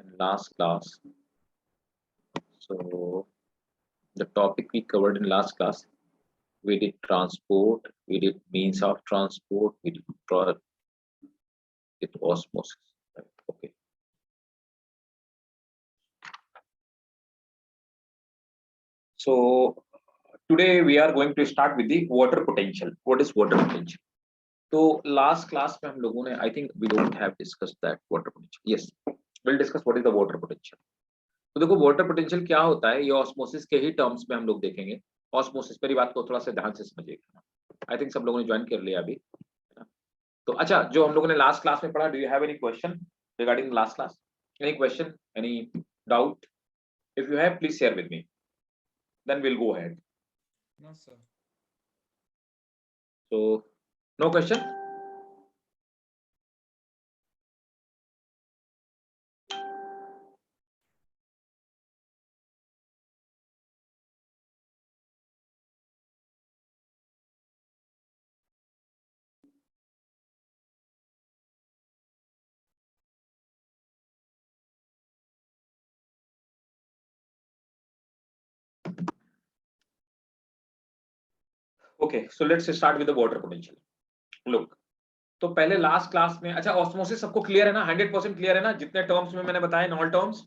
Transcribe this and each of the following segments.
in last class. So the topic we covered in last class, we did transport, we did means of transport, we did osmosis. Right? Okay. So today we are going to start with the water potential. What is water potential? तो last class में हम लोगों ने I think we don't have discussed that water potential. Yes, will discuss what is the water potential. तो देखो water potential क्या होता है, ये ऑस्मोसिस के ही टर्म्स में हम लोग देखेंगे. ऑस्मोसिस, मेरी बात को थोड़ा सा ध्यान से समझिएगा. आई थिंक सब लोगों ने ज्वाइन कर लिया अभी. तो अच्छा, जो हम लोगों ने लास्ट क्लास में पढ़ा, do you have any question regarding last class? Any question, any doubt? If you have, please share with me, then will go ahead. No sir. So no question? Okay, so let's start with the water potential. Look, तो पहले last class में, अच्छा osmosis सबको clear है ना? 100% clear है ना? जितने टर्म्स में मैंने बताया, इन ऑल टर्म्स.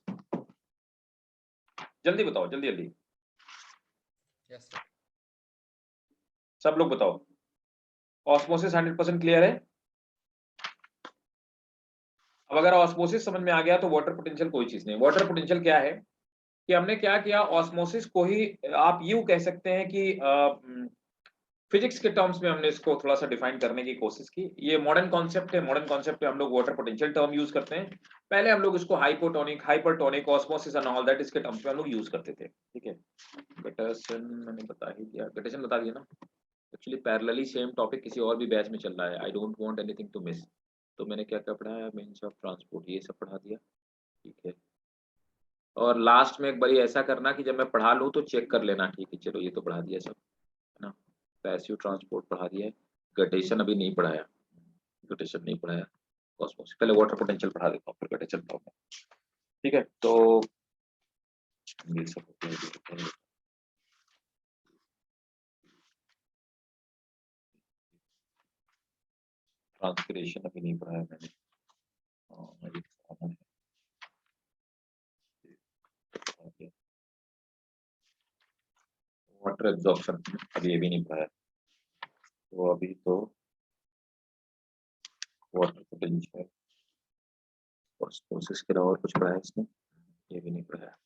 जल्दी बताओ, जल्दी जल्दी. Yes sir. सब लोग बताओ, ऑस्मोसिस 100% क्लियर है? अब अगर ऑस्मोसिस समझ में आ गया तो वाटर पोटेंशियल कोई चीज नहीं. वाटर पोटेंशियल क्या है कि हमने क्या किया, ऑस्मोसिस को ही आप यूं कह सकते हैं कि फिजिक्स के टर्म्स में हमने इसको थोड़ा सा डिफाइन करने की कोशिश की. ये मॉडर्न कॉन्सेप्ट है. मॉडर्न कॉन्सेप्ट में हम लोग वाटर पोटेंशियल टर्म यूज करते हैं. पहले हम लोग इसको hypotonic, hypertonic, osmosis and all that, इसके टर्म्स में हम लोग यूज करते थे. ठीक है. गैटेसन मैंने बता ही दिया, गैटेसन बता दिया ना. एक्चुअली पैरेलली सेम टॉपिक किसी और भी बैच में चल रहा है. I don't want anything to miss. तो मैंने क्या क्या पढ़ाया, मींस ऑफ ट्रांसपोर्ट, ये सब पढ़ा दिया. ठीक है. और लास्ट में एक बार ऐसा करना कि जब मैं पढ़ा लूँ तो चेक कर लेना. ठीक है, चलो ये तो पढ़ा दिया सब, है ना. पैसिव ट्रांसपोर्ट पढ़ा दिया है, गटेशन अभी नहीं पढ़ाया, गटेशन नहीं पढ़ाया. कॉस्मोस पहले वाटर पोटेंशियल पढ़ा देता हूँ, फिर गटेशन पढ़ाऊंगा. ठीक है. तो ये सब ट्रांसपिरेशन अभी नहीं पढ़ाया मैंने. वाटर एब्जॉर्प्शन अभी ये भी नहीं पढ़ाया. तो अभी तो वाटर पोटेंशियल ऑस्मोसिस के अलावा और कुछ पढ़ाया इसमें, ये भी नहीं पढ़ाया.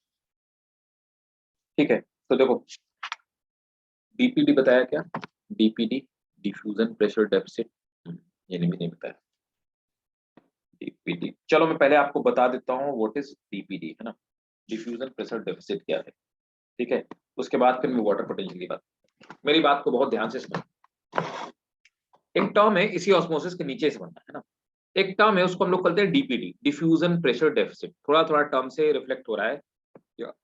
ठीक है. तो देखो, डीपीडी बताया क्या? डीपीडी, डिफ्यूजन प्रेशर डेफिसिट, ये नहीं बताया. डीपीडी, चलो मैं पहले आपको बता देता हूँ व्हाट इज डीपीडी, है ना. डिफ्यूजन प्रेशर डेफिसिट क्या है. ठीक है. उसके बाद फिर मैं वाटर पोटेंशियल की बात. मेरी बात को बहुत ध्यान से सुनो. एक टर्म है, इसी ऑस्मोसिस के नीचे से बनता है ना. एक टर्म है, उसको हम लोग कहते हैं डीपीडी, डिफ्यूजन प्रेशर डेफिसिट. थोड़ा थोड़ा टर्म से रिफ्लेक्ट हो रहा है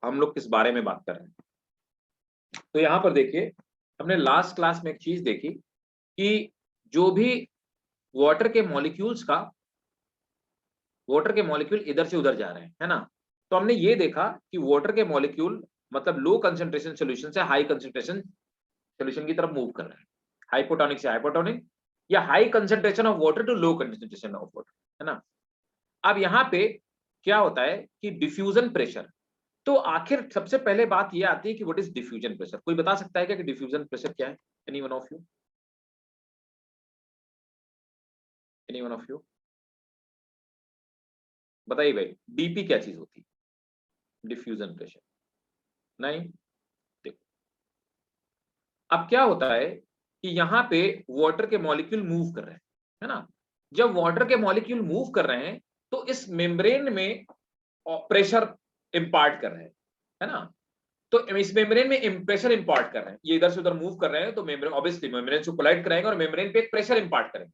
हम लोग किस बारे में बात कर रहे हैं. तो यहाँ पर देखिए, हमने लास्ट क्लास में एक चीज देखी कि जो भी वाटर के मॉलिक्यूल इधर से उधर जा रहे हैं, है ना. तो हमने ये देखा कि वाटर के मॉलिक्यूल मतलब लो कंसंट्रेशन सॉल्यूशन से हाई कंसंट्रेशन सॉल्यूशन की तरफ मूव कर रहे हैं. हाइपोटोनिक से हाइपोटोनिक, या high concentration of water to low concentration of water, है ना. अब यहाँ पे क्या होता है कि डिफ्यूजन प्रेशर. तो आखिर सबसे पहले बात ये आती है कि व्हाट इज डिफ्यूजन प्रेशर. कोई बता सकता है क्या कि डिफ्यूजन प्रेशर क्या है? Any one of you, any one of you बताइए भाई, डीपी क्या चीज होती है? डिफ्यूजन प्रेशर नहीं. देखो, अब क्या होता है कि यहाँ पे वाटर के मॉलिक्यूल मूव कर रहे हैं, है ना. जब वाटर के मॉलिक्यूल मूव कर रहे हैं तो इस मेम्ब्रेन में प्रेशर इंपार्ट कर रहे हैं, है ना. तो इस मेम्ब्रेन में प्रेशर इंपार्ट कर रहे हैं, ये इधर से उधर मूव कर रहे हैं, तो मेम्ब्रेन ऑब्वियसली मेम्ब्रेन से कोलाइड कराएंगे और मेम्ब्रेन पे एक प्रेशर इंपार्ट करेंगे.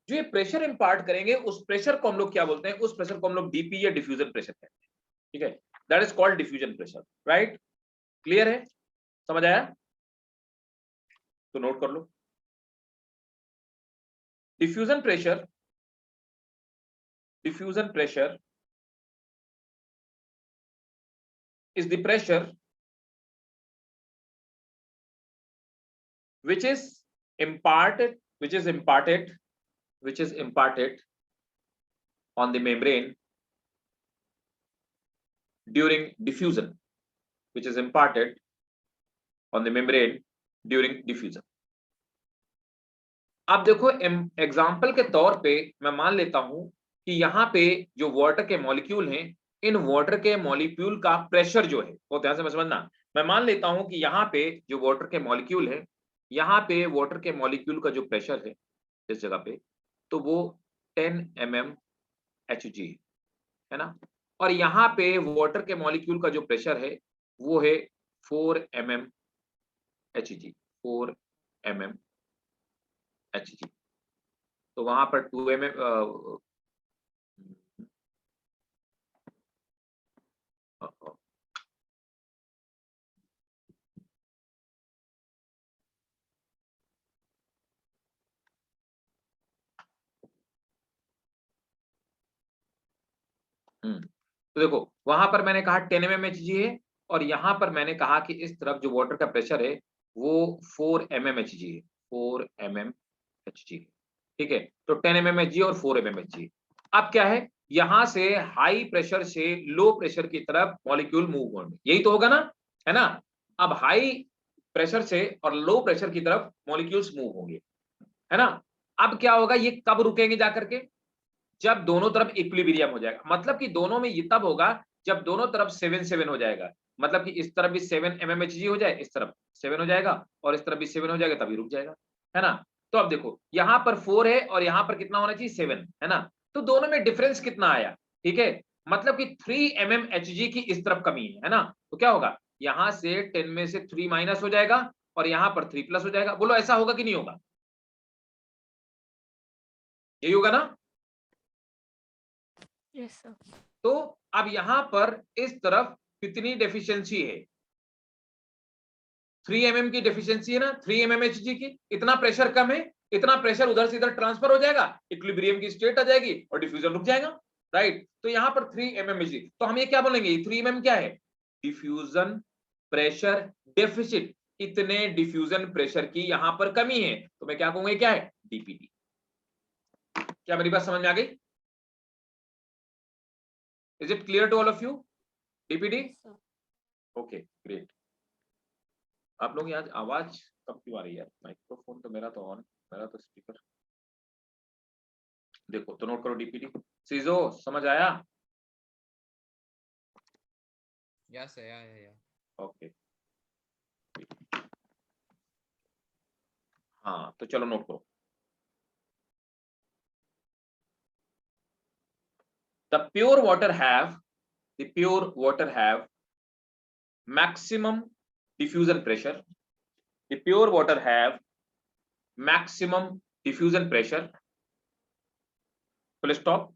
जो ये प्रेशर इंपार्ट करेंगे, उस प्रेशर को हम लोग क्या बोलते हैं? उस प्रेशर को हम लोग डीपी या डिफ्यूजन प्रेशर कहते हैं. ठीक है. That is called diffusion pressure. Right? Clear है? समझ आया? तो नोट कर लो. Diffusion pressure is the pressure which is imparted on the membrane during diffusion, which is imparted on the membrane during diffusion. अब देखो एग्जाम्पल के तौर पे मैं मान लेता हूं कि यहाँ पे जो वाटर के मॉलिक्यूल हैं, इन वाटर के मॉलिक्यूल का प्रेशर जो है वो ध्यान से समझना। मैं मान लेता हूं कि यहाँ पे जो वाटर के मॉलिक्यूल है, यहाँ पे वाटर के मॉलिक्यूल का जो प्रेशर है इस जगह पे, तो वो 10 mm Hg है ना, और यहाँ पे वाटर के मॉलिक्यूल का जो प्रेशर है वो है 4 mm Hg, 4 mm Hg। तो वहां पर 2 mm तो देखो वहां पर मैंने कहा 10 mm Hg है, और यहां पर मैंने कहा कि इस तरफ जो वाटर का प्रेशर है वो 4 mm Hg है, 4 mm Hg। ठीक है, तो 10 mm Hg और 4 mm Hg। अब क्या है, यहां से हाई प्रेशर से लो प्रेशर की तरफ मॉलिक्यूल मूव होंगे, यही तो होगा ना, है ना। अब हाई प्रेशर से और लो प्रेशर की तरफ मॉलिक्यूल्स मूव होंगे, है ना। अब क्या होगा, ये कब रुकेंगे जाकर के, जब दोनों तरफ इक्विलिब्रियम हो जाएगा। मतलब कि दोनों में ये तब होगा जब दोनों तरफ 7-7 हो जाएगा। मतलब कि इस तरफ भी 7 mm Hg हो जाए, इस तरफ 7 हो जाएगा, और इस तरफ भी 7 हो जाएगा, तभी रुक जाएगा, है ना। तो अब देखो यहाँ पर 4 है और यहाँ पर कितना होना चाहिए, 7, है ना। तो दोनों में डिफरेंस कितना आया, ठीक है, मतलब कि 3 mm Hg की इस तरफ कमी है ना। तो क्या होगा, यहाँ से 10 में से 3 माइनस हो जाएगा और यहाँ पर 3 प्लस हो जाएगा। बोलो ऐसा होगा कि नहीं होगा, यही होगा ना। Yes sir. तो अब यहां पर इस तरफ कितनी डेफिशिएंसी है, 3 mm की डेफिशिएंसी है ना, 3 mm Hg की। इतना प्रेशर कम है, इतना प्रेशर उधर से इधर ट्रांसफर हो जाएगा, इक्विलिब्रियम की स्टेट आ जाएगी और डिफ्यूजन रुक जाएगा, राइट। तो यहां पर 3 mm Hg, तो हम ये क्या बोलेंगे, 3 mm क्या है, डिफ्यूजन प्रेशर डेफिसिट। इतने डिफ्यूजन प्रेशर की यहां पर कमी है, तो मैं क्या कहूंगा, क्या है, डीपीडी। क्या मेरी बात समझ में आ गई? Is it clear to all of you? DPD? Okay, great. आप लोग आज आवाज कब क्यों आ रही है? माइक्रोफोन तो मेरा तो ऑन, मेरा तो स्पीकर देखो, तो नोट करो डीपीडी। सीजो समझ आया? Yes, sir. Yeah. ओके, हाँ तो चलो नोट करो। The pure water have maximum diffusion pressure. The pure water have maximum diffusion pressure. Full stop.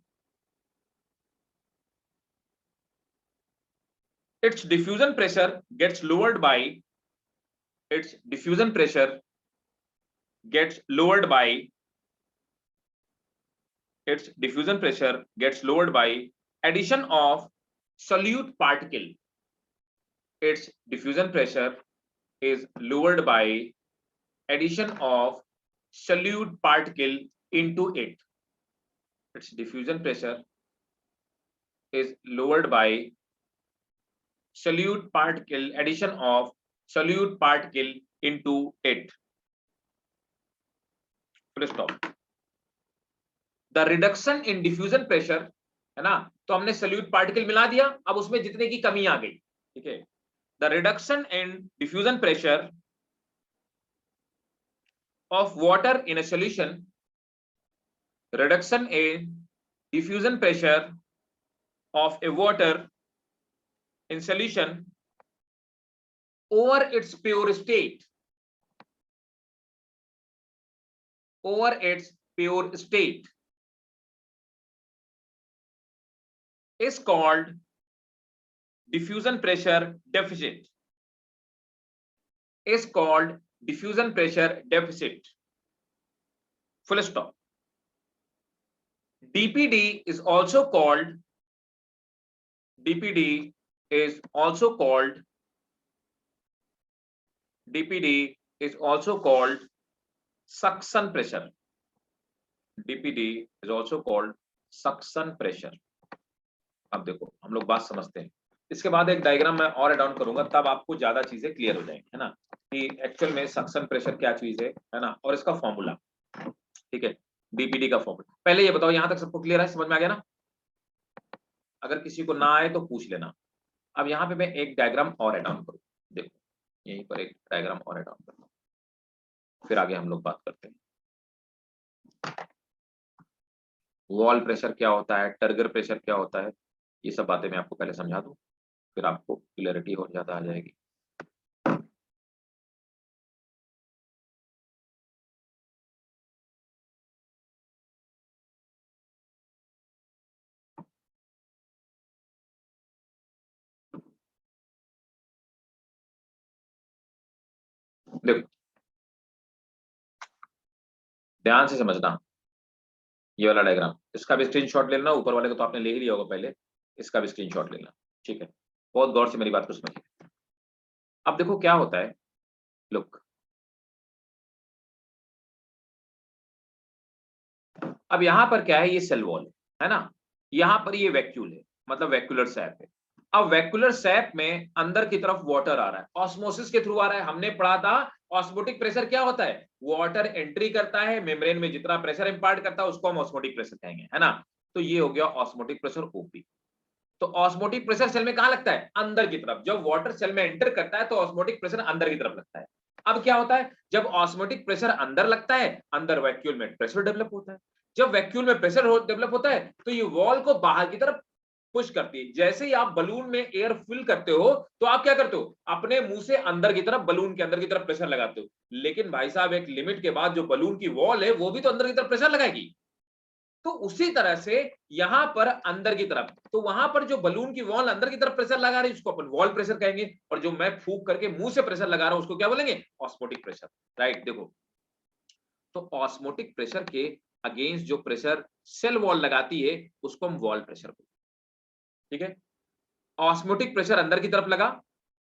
Its diffusion pressure gets lowered by addition of solute particle. Its diffusion pressure is lowered by addition of solute particle into it. Its diffusion pressure is lowered by addition of solute particle into it. Full stop. The reduction in diffusion pressure, है ना, तो हमने solute particle मिला दिया, अब उसमें जितने की कमी आ गई, ठीक है। The reduction in diffusion pressure of water in a solution, reduction in diffusion pressure of a water in solution over its pure state, is called diffusion pressure deficit. Full stop. DPD is also called is also called DPD is also called suction pressure. DPD is also called suction pressure. अब देखो हम लोग बात समझते हैं, इसके बाद एक डायग्राम मैं और एड ऑन करूंगा, तब आपको ज्यादा चीजें क्लियर हो जाएंगी, है ना, कि एक्चुअल में सक्शन प्रेशर क्या चीज है ना, और इसका फॉर्मूला, ठीक है, डीपीडी का फॉर्मूला। पहले ये बताओ यहां तक सबको क्लियर है, समझ में आ गया ना? अगर किसी को ना आए तो पूछ लेना। अब यहाँ पे मैं एक डायग्राम और एड ऑन करूँ, देखो यहीं पर एक डायग्राम और एड ऑन करूँ, फिर आगे हम लोग बात करते हैं। वॉल प्रेशर क्या होता है, टर्गर प्रेशर क्या होता है, ये सब बातें मैं आपको पहले समझा दूं, फिर आपको क्लियरिटी और ज्यादा आ जाएगी। देखो ध्यान से समझना, ये वाला डायग्राम, इसका भी स्क्रीनशॉट ले लेना, ऊपर वाले को तो आपने ले ही लिया होगा पहले, इसका भी स्क्रीनशॉट ले लेना, ठीक है, बहुत गौर से मेरी बात को समझिए। अब देखो क्या होता है, लुक, अब यहां पर क्या है, ये सेल वॉल है ना, यहां पर ये वैक्यूल है, मतलब वैक्यूलर सैप है। अब वैक्यूलर सैप में अंदर की तरफ वाटर आ रहा है, ऑस्मोसिस के थ्रू आ रहा है। हमने पढ़ा था ऑस्मोटिक प्रेशर क्या होता है, वाटर एंट्री करता है मेम्ब्रेन में, जितना प्रेशर इंपार्ट करता है उसको हम ऑस्मोटिक प्रेशर कहेंगे, है ना। तो ये हो गया ऑस्मोटिक प्रेशर, ओपी। तो ऑस्मोटिक प्रेशर सेल में कहां लगता है, अंदर की तरफ। जब वाटर सेल में एंटर करता है तो ऑस्मोटिक प्रेशर अंदर की तरफ लगता है। अब क्या होता है, जब ऑस्मोटिक प्रेशर अंदर लगता है, अंदर वैक्यूल में प्रेशर डेवलप होता है। जब वैक्यूल में प्रेशर डेवलप होता है तो ये वॉल को बाहर की तरफ पुश करती है। जैसे ही आप बलून में एयर फिल करते हो तो आप क्या करते हो, अपने मुंह से अंदर की तरफ, बलून के अंदर की तरफ प्रेशर लगाते हो। लेकिन भाई साहब एक लिमिट के बाद जो बलून की वॉल है वो भी तो अंदर की तरफ प्रेशर लगाएगी। तो उसी तरह से यहां पर अंदर की तरफ, तो वहां पर जो बलून की वॉल अंदर की तरफ प्रेशर लगा रही है उसको अपन वॉल प्रेशर कहेंगे, और जो मैं फूंक करके मुंह से प्रेशर लगा रहा हूं उसको क्या बोलेंगे, ऑस्मोटिक प्रेशर। राइट, देखो तो ऑस्मोटिक प्रेशर के अगेंस्ट जो प्रेशर सेल वॉल लगाती है उसको हम वॉल प्रेशर बोलते हैं, ठीक है। ऑस्मोटिक प्रेशर अंदर की तरफ लगा,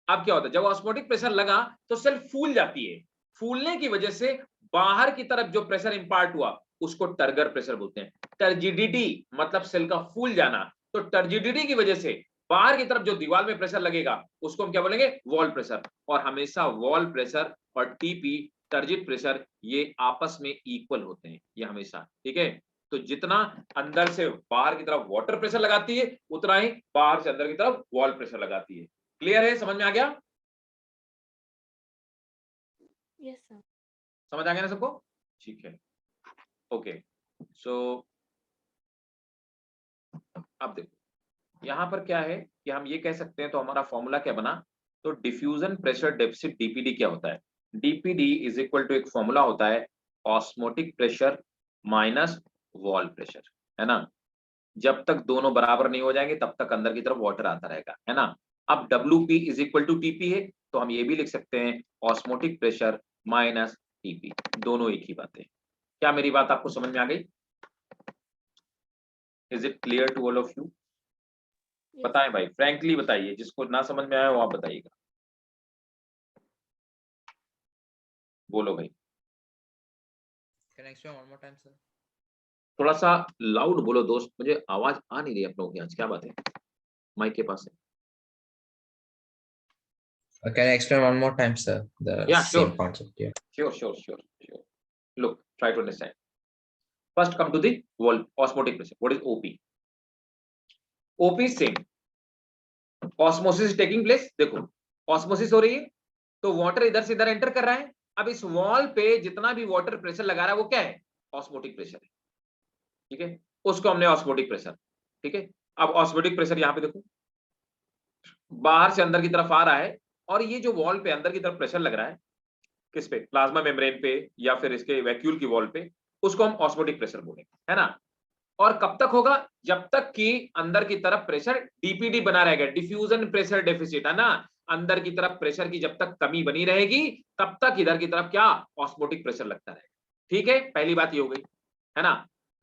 अब क्या होता है, जब ऑस्मोटिक प्रेशर लगा तो सेल फूल जाती है, फूलने की वजह से बाहर की तरफ जो प्रेशर इंपार्ट हुआ उसको टर्गर प्रेशर बोलते हैं। टर्जिडिटी मतलब सेल का फूल जाना, तो टर्जिडिटी की वजह से बाहर की तरफ जो दीवार में प्रेशर लगेगा उसको हम क्या बोलेंगे, वॉल प्रेशर। और हमेशा वॉल प्रेशर और टीपी टर्जिट प्रेशर ये आपस में इक्वल होते हैं, ये हमेशा, ठीक है। तो जितना अंदर से बाहर की तरफ वाटर प्रेशर लगाती है उतना ही बाहर से अंदर की तरफ वॉल प्रेशर लगाती है। क्लियर है, समझ में आ गया? Yes sir. समझ आ गया ना सबको? ठीक है, ओके। सो अब देखो यहां पर क्या है कि हम ये कह सकते हैं, तो हमारा फॉर्मूला क्या बना, तो डिफ्यूजन प्रेशर डेफिसिट डीपीडी क्या होता है, डीपीडी इज इक्वल टू एक फॉर्मूला होता है osmotic pressure minus wall pressure, है ना। जब तक दोनों बराबर नहीं हो जाएंगे तब तक अंदर की तरफ वाटर आता रहेगा, है ना। अब WP is equal to TP है, तो हम ये भी लिख सकते हैं ऑस्मोटिक प्रेशर माइनस TP, दोनों एक ही बात है। क्या मेरी बात आपको समझ में आ गई? Is it clear to all of you? बताएं भाई, फ्रैंकली बताइए, जिसको ना समझ में आया वो आप बताइएगा, बोलो भाई। Can I explain one more time, sir? थोड़ा सा लाउड बोलो दोस्त, मुझे आवाज आ नहीं रही आप लोगों की, आज क्या बात है, माइक के पास है। Can I explain one more time, sir? The Yeah, same sure. concept. Yeah. Sure. Look, try to understand. First come to the wall osmotic pressure. What is OP? OP is same. Osmosis is taking place. देखो osmosis हो रही है तो water इधर से इधर enter कर रहा है। अब इस वॉल पे जितना भी वाटर प्रेशर लगा रहा है वो क्या है, ऑस्मोटिक प्रेशर है, ठीक है। उसको हमने ऑस्मोटिक प्रेशर, ठीक है। अब ऑस्मोटिक प्रेशर यहाँ पे देखो बाहर से अंदर की तरफ आ रहा है, और ये जो वॉल पे अंदर की तरफ प्रेशर लग रहा है, किस पे, प्लाज्मा मेम्ब्रेन पे या फिर इसके वैक्यूल की वॉल पे, उसको हम ऑस्मोटिक प्रेशर बोलेंगे, है ना। और कब तक होगा, जब तक कि अंदर की तरफ प्रेशर डीपीडी बना रहेगा, डिफ्यूजन प्रेशर डेफिसिट, है ना। अंदर की तरफ प्रेशर की जब तक कमी बनी रहेगी तब तक इधर की तरफ क्या, ऑस्मोटिक प्रेशर लगता रहेगा, ठीक है। पहली बात ये हो गई, है ना।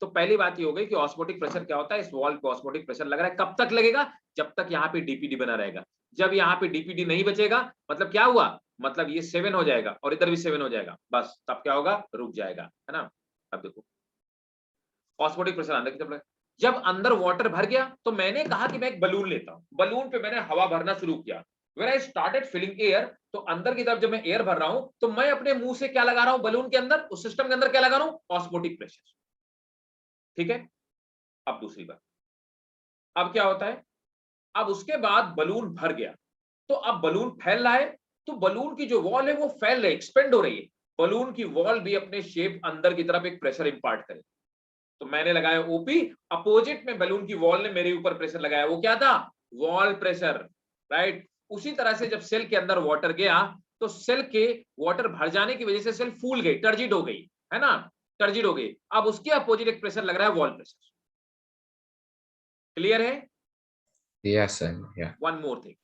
तो पहली बात ये हो गई कि ऑस्मोटिक प्रेशर क्या होता है, इस वॉल पे ऑस्मोटिक प्रेशर लग रहा है, कब तक लगेगा, जब तक यहाँ पे डीपीडी बना रहेगा। जब यहाँ पे डीपीडी नहीं बचेगा, मतलब क्या हुआ, मतलब ये 7 हो जाएगा और इधर भी 7 हो जाएगा, बस तब क्या होगा, रुक जाएगा, है ना। अब देखो ऑस्मोटिक प्रेशर अंदर की तरफ, जब अंदर वाटर भर गया तो मैंने कहा कि मैं एक बलून लेता हूं, बलून पे मैंने हवा भरना शुरू किया। When I started filling air, तो अंदर की तरफ जब मैं एयर भर रहा हूं तो मैं अपने मुंह से क्या लगा रहा हूं, बलून के अंदर, उस सिस्टम के अंदर क्या लगा रहा हूं, ऑस्मोटिक प्रेशर। ठीक है, अब दूसरी बात, अब क्या होता है, अब उसके बाद बलून भर गया, तो अब बलून फैल रहा है, तो बलून की जो वॉल है वो फैल रही है, एक्सपेंड हो रही है, बलून की वॉल भी अपने शेप अंदर की तरफ एक प्रेशर इंपार्ट करे। तो मैंने लगाया ओपी, अपोजिट में बलून की वॉल ने मेरे ऊपर प्रेशर लगाया, वो क्या था, वॉल प्रेशर, राइट। उसी तरह से जब सेल के अंदर वाटर गया तो सेल के वाटर भर जाने की वजह से सेल फूल गई, टर्जिड हो गई, है ना, टर्जिड हो गई। अब उसके अपोजिट एक प्रेशर लग रहा है, वॉल प्रेशर। क्लियर है? Yes, sir. Yeah. One more thing,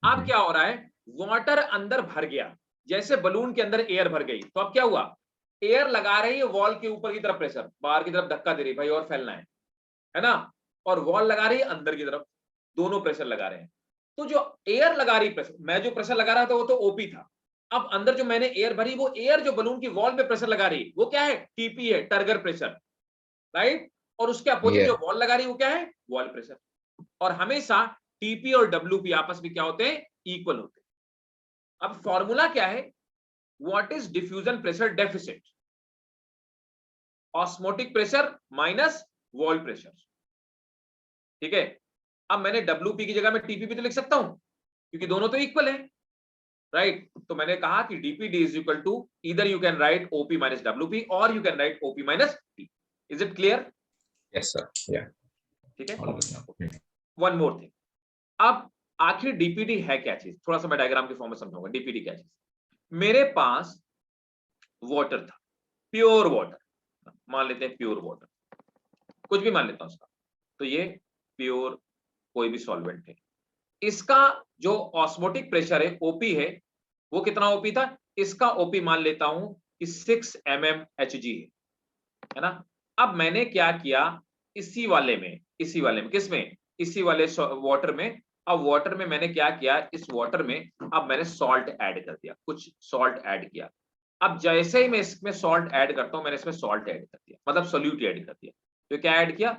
अब क्या हो रहा है, वाटर अंदर भर गया, जैसे बलून के अंदर एयर भर गई, तो अब क्या हुआ, एयर लगा रही है वॉल के ऊपर की तरफ प्रेशर, बाहर की तरफ धक्का दे रही भाई और फैलना है ना, और वॉल लगा रही है अंदर की तरफ, दोनों प्रेशर लगा रहे हैं। तो जो एयर लगा रही प्रेशर, मैं जो प्रेशर लगा रहा था वो तो ओपी था, अब अंदर जो मैंने एयर भरी, वो एयर जो बलून की वॉल पे प्रेशर लगा रही है वो क्या है, टीपी है, टर्गर प्रेशर, राइट। और उसके अपोजिट Yeah. जो वॉल लगा रही है वो क्या है, वॉल प्रेशर। और हमेशा टीपी और डब्ल्यूपी आपस में क्या होते हैं, इक्वल होते हैं। अब फॉर्मूला क्या है, what is diffusion pressure deficit, osmotic pressure minus wall pressure. ठीक है, अब मैंने डब्ल्यूपी की जगह में टीपी भी तो लिख सकता हूं, क्योंकि दोनों तो इक्वल है, राइट। तो मैंने कहा कि DPD is equal to, either you can write OP minus WP और you can write OP minus T. Is it clear? Yes, sir. Yeah. ठीक है, All good now. One more thing, अब आखिर डीपीडी है क्या चीज, थोड़ा सा मैं डायग्राम के फॉर्म में समझाऊंगा डीपीडी क्या चीज। मेरे पास वाटर था, प्योर वाटर, मान लेते हैं प्योर वाटर, कुछ भी मान लेता हूं उसका, तो ये प्योर कोई भी सॉल्वेंट है, इसका जो ऑस्मोटिक प्रेशर है ओपी है, वो कितना ओपी था, इसका ओपी मान लेता हूं कि 6 mmHg है ना। अब मैंने क्या किया, इसी वाले में किसमें, इसी वाले वाटर में, अब वाटर में मैंने क्या किया, इस वाटर में अब मैंने सॉल्ट ऐड कर दिया, कुछ सॉल्ट ऐड किया। अब जैसे ही मैं इसमें सॉल्ट ऐड करता हूं, मैंने इसमें सॉल्ट ऐड कर दिया, मतलब सोल्यूट ऐड कर दिया, तो क्या ऐड किया,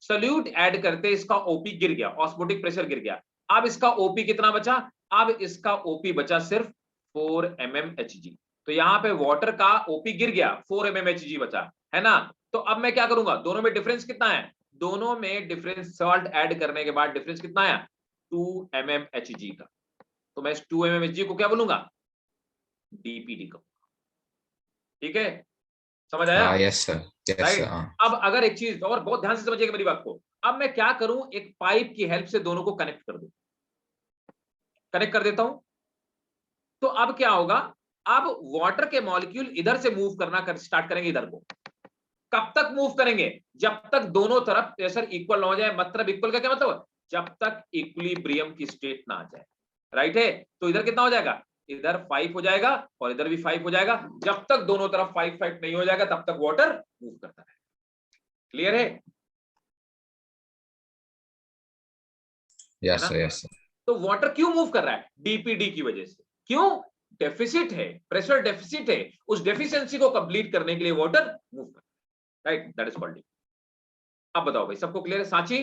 सोल्यूट ऐड करते इसका ओपी गिर गया, ऑस्मोटिक प्रेशर गिर गया। अब इसका ओपी कितना बचा, अब इसका ओपी बचा सिर्फ 4 mmHg। तो यहाँ पे वाटर का ओपी गिर गया, 4 mmHg बचा, है ना। तो अब मैं क्या करूंगा, दोनों में डिफरेंस कितना है, दोनों में डिफरेंस, सॉल्ट ऐड करने के बाद डिफरेंस कितना आया, 2 mmHg का। तो मैं इस 2 mmHg को क्या बोलूंगा, डीपीडी का। ठीक है, समझ आया? Yes, sir. Yes, right. sir. अब अगर एक चीज और बहुत ध्यान से समझिएगा मेरी बात को, अब मैं क्या करूं, एक पाइप की हेल्प से दोनों को कनेक्ट कर दूं, कनेक्ट कर देता हूं, तो अब क्या होगा, अब वाटर के मॉलिक्यूल इधर से मूव करना स्टार्ट करेंगे इधर को। कब तक मूव करेंगे, जब तक दोनों तरफ प्रेशर इक्वल ना हो जाए, मतलब इक्वल का क्या मतलब, जब तक इक्विलिब्रियम की स्टेट ना आ जाए, राइट है। तो इधर कितना हो जाएगा, इधर 5 हो जाएगा और इधर भी 5 हो जाएगा, जब तक दोनों तरफ 5 नहीं हो जाएगा तब तक वाटर मूव करता है। क्लियर है? Yes, sir. Yes, sir. तो वाटर क्यों मूव कर रहा है, डीपीडी की वजह से। क्यों, डेफिसिट है, प्रेशर डेफिसिट है, उस डेफिशिएंसी को कंप्लीट करने के लिए वाटर मूव कर रहा है, राइट, दैट इज कॉल्ड। अब बताओ भाई, सबको क्लियर है, Sanchi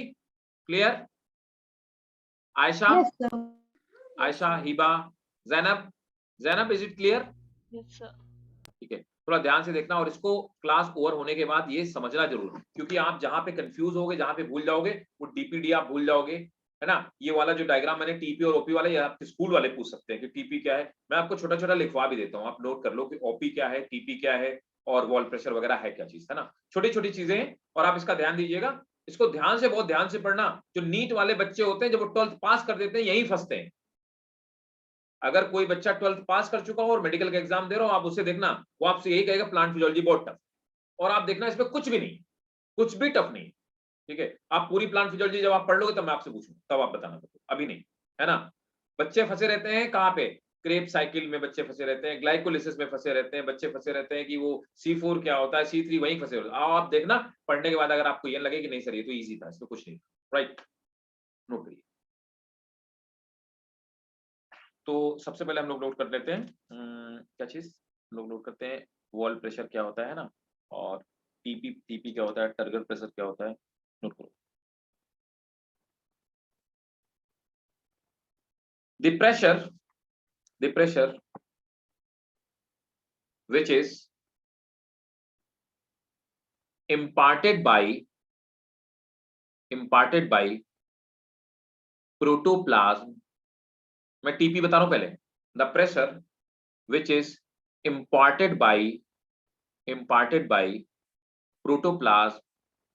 clear, Ayesha, Ayesha, Hiba, Zainab is it clear? Yes, sir. ठीक है, थोड़ा ध्यान से देखना और इसको क्लास ओवर होने के बाद ये समझना जरूर, क्योंकि आप जहां पे कंफ्यूज होगे, जहां पे भूल जाओगे, वो डीपीडी आप भूल जाओगे, है ना। ये वाला जो डायग्राम मैंने टीपी और ओपी वाला, ये आपके स्कूल वाले पूछ सकते हैं कि टीपी क्या है, मैं आपको छोटा छोटा लिखवा भी देता हूँ, आप नोट कर लो कि ओपी क्या है, टीपी क्या है और वॉल प्रेशर वगैरह है क्या चीज, है ना। छोटी छोटी चीजें हैं और आप इसका ध्यान दीजिएगा, इसको ध्यान से, बहुत ध्यान से पढ़ना। जो नीट वाले बच्चे होते हैं, जब वो 12th पास कर देते हैं, यही फंसते हैं। अगर कोई बच्चा 12th पास कर चुका हो और मेडिकल का एग्जाम दे रहा हो, आप उसे देखना, वो आपसे यही कहेगा प्लांट फिजियोलॉजी बहुत टफ, और आप देखना इसमें कुछ भी नहीं, कुछ भी टफ नहीं। ठीक है, आप पूरी प्लांट फिजियोलॉजी जब आप पढ़ लोगे तब मैं आपसे पूछूंगा, तब आप बताना, अभी नहीं, है ना। बच्चे फंसे रहते हैं कहाँ पे, क्रेब साइकिल में बच्चे फंसे रहते हैं, ग्लाइकोलिसिस में फंसे रहते हैं, बच्चे फंसे रहते हैं कि वो C4 क्या होता है, C3 वहीं फंसे होते हैं। आओ आप देखना पढ़ने के बाद अगर आपको ये लगे कि नहीं सर ये तो इजी था, इसमें कुछ नहीं, राइट, नोट करिए। तो सबसे पहले हम लोग नोट कर लेते हैं क्या चीज लोग नोट करते हैं, वॉल प्रेशर क्या होता है ना, और टीपी क्या होता है, टर्गर प्रेशर क्या होता है, नोट करो। The pressure which is imparted by protoplasm, मैं टीपी बता रहा हूं पहले, the pressure which is imparted by protoplasm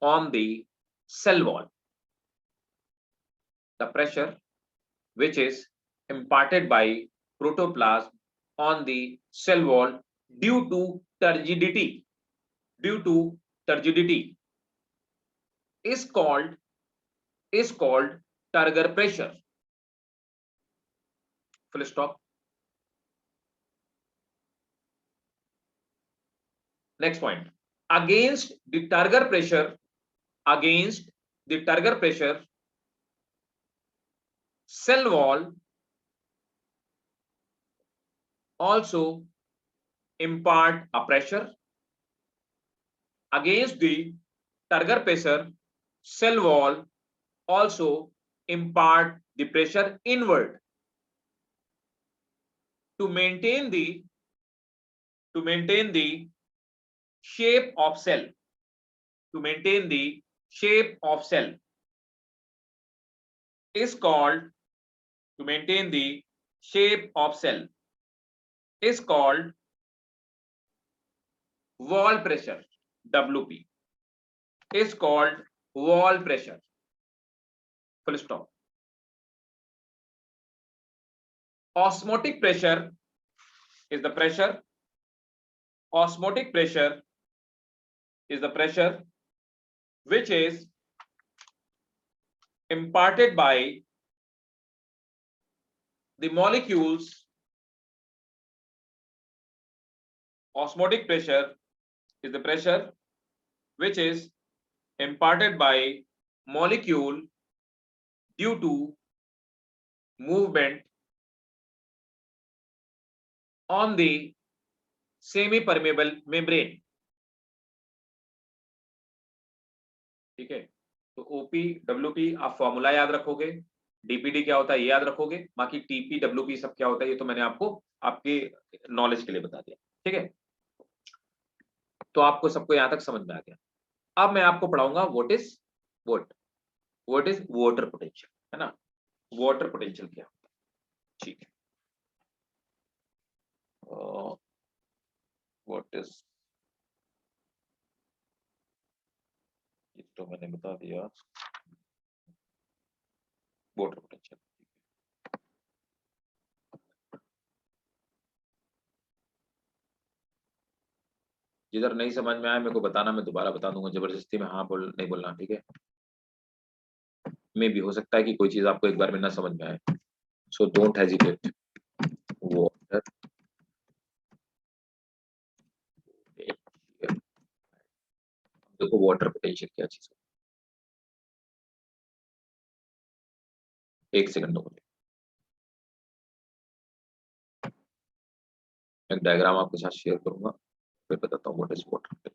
on the cell wall, the pressure which is imparted by protoplasm on the cell wall due to turgidity is called Turger pressure, full stop. Next point, against the Turger pressure cell wall also impart a pressure. Against the Turger pressure cell wall also impart the pressure inward to maintain the shape of cell, is called wall pressure, WP, is called wall pressure, full stop. Osmotic pressure is the pressure which is imparted by the molecules. Osmotic pressure is the pressure which is imparted by molecule due to movement on the semi-permeable membrane. ठीक है, तो OP WP आप formula याद रखोगे, DPD क्या होता है ये याद रखोगे, बाकी टीपी डब्ल्यूपी सब क्या होता है ये तो मैंने आपको आपके नॉलेज के लिए बता दिया, ठीक है। तो आपको सबको यहां तक समझ में आ गया। अब मैं आपको पढ़ाऊंगा व्हाट इज वाटर पोटेंशियल, है ना, वाटर पोटेंशियल क्या होता है, ठीक है। व्हाट इज, ये तो मैंने बता दिया, वाटर पोटेंशियल। जिधर नहीं समझ में आया मेरे को बताना, मैं दोबारा बता दूंगा, जबरदस्ती में हाँ बोल नहीं बोलना, ठीक है। में भी हो सकता है कि कोई चीज आपको एक बार में ना समझ में आए, सो डोंट हेजिटेट। वाटर देखो वाटर पोटेंशियल क्या चीज है, एक सेकंड रुको, एक डायग्राम आपके साथ शेयर करूंगा, फिर बताता हूँ व्हाट इज वाटर।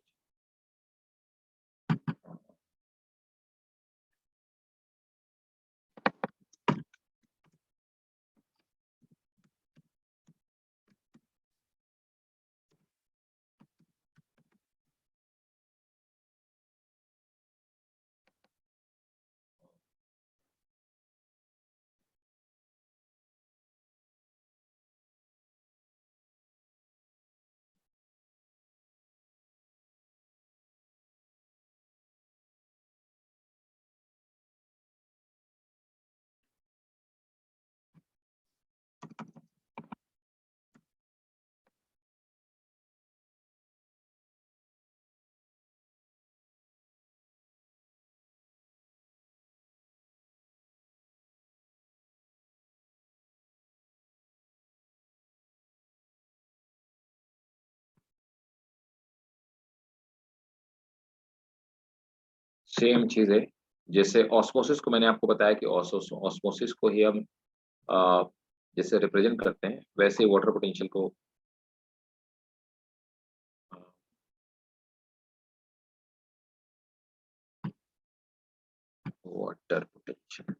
सेम चीज है, जैसे ऑस्मोसिस को मैंने आपको बताया कि ऑस्मोसिस को ही हम जैसे रिप्रेजेंट करते हैं, वैसे वाटर पोटेंशियल को वाटर पोटेंशियल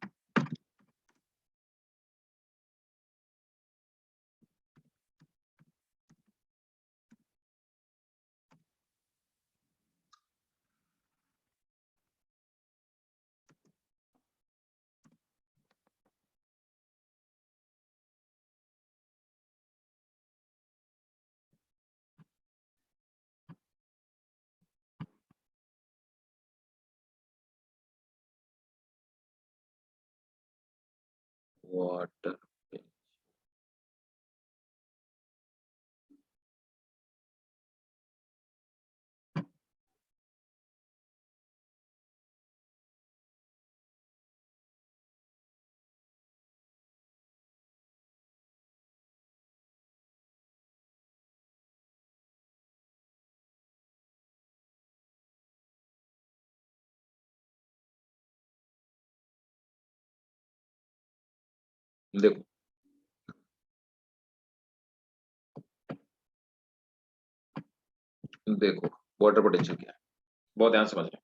वाटर देखो, देखो वाटर पोटेंशियल क्या है, बहुत ध्यान से समझ रहे हैं।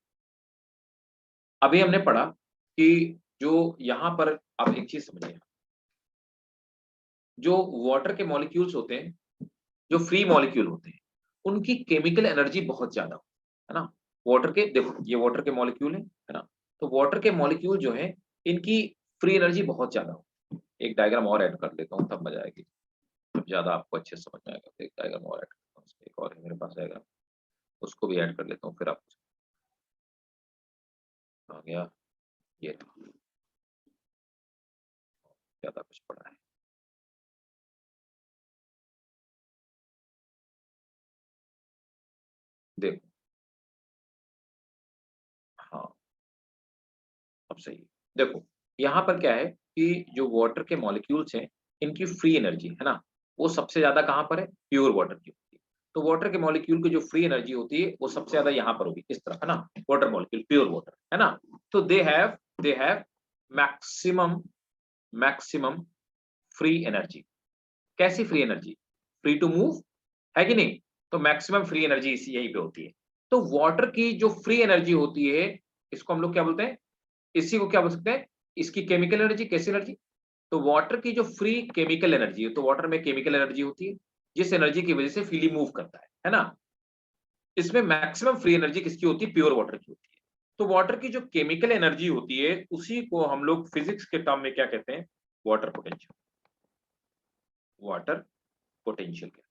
अभी हमने पढ़ा कि जो यहाँ पर आप एक चीज समझिए, जो वाटर के मॉलिक्यूल्स होते हैं, जो फ्री मॉलिक्यूल होते हैं, उनकी केमिकल एनर्जी बहुत ज्यादा होती है ना। वाटर के देखो, ये वाटर के मॉलिक्यूल है ना, तो वाटर के मॉलिक्यूल जो है, इनकी फ्री एनर्जी बहुत ज्यादा होती है। एक डायग्राम और ऐड कर लेता हूँ, तब मजा आएगी, तब ज्यादा आपको अच्छे से समझ में आएगा। तो एक डायग्राम और ऐड करता हूँ, एक और है मेरे पास आएगा, उसको भी ऐड कर लेता हूँ, फिर आपको आ गया ये रहा। ज्यादा कुछ पड़ा है, देखो, हाँ अब सही है। देखो यहाँ पर क्या है कि जो वाटर के मॉलिक्यूल्स हैं, इनकी फ्री एनर्जी है ना, वो सबसे ज्यादा कहाँ पर है, प्योर वाटर की होती है। तो वाटर के मॉलिक्यूल की जो फ्री एनर्जी होती है, वो सबसे ज्यादा यहाँ पर होगी, इस तरफ है ना, वाटर मॉलिक्यूल, प्योर वाटर है ना। तो they have maximum maximum free energy. कैसी free energy, free to move, है कि नहीं। तो मैक्सिमम फ्री एनर्जी इसी यहीं पे होती है। तो वाटर की जो फ्री एनर्जी होती है, इसको हम लोग क्या बोलते हैं, इसी को क्या बोल सकते हैं, इसकी केमिकल एनर्जी। कैसी एनर्जी, तो वाटर की जो फ्री केमिकल एनर्जी है, तो वाटर में केमिकल एनर्जी होती है, जिस एनर्जी की वजह से फ्रीली मूव करता है ना। इसमें मैक्सिमम फ्री एनर्जी किसकी होती है, प्योर वाटर की होती है। तो वाटर की जो केमिकल एनर्जी होती है, उसी को हम लोग फिजिक्स के टर्म में क्या कहते हैं, वाटर पोटेंशियल। वाटर पोटेंशियल क्या,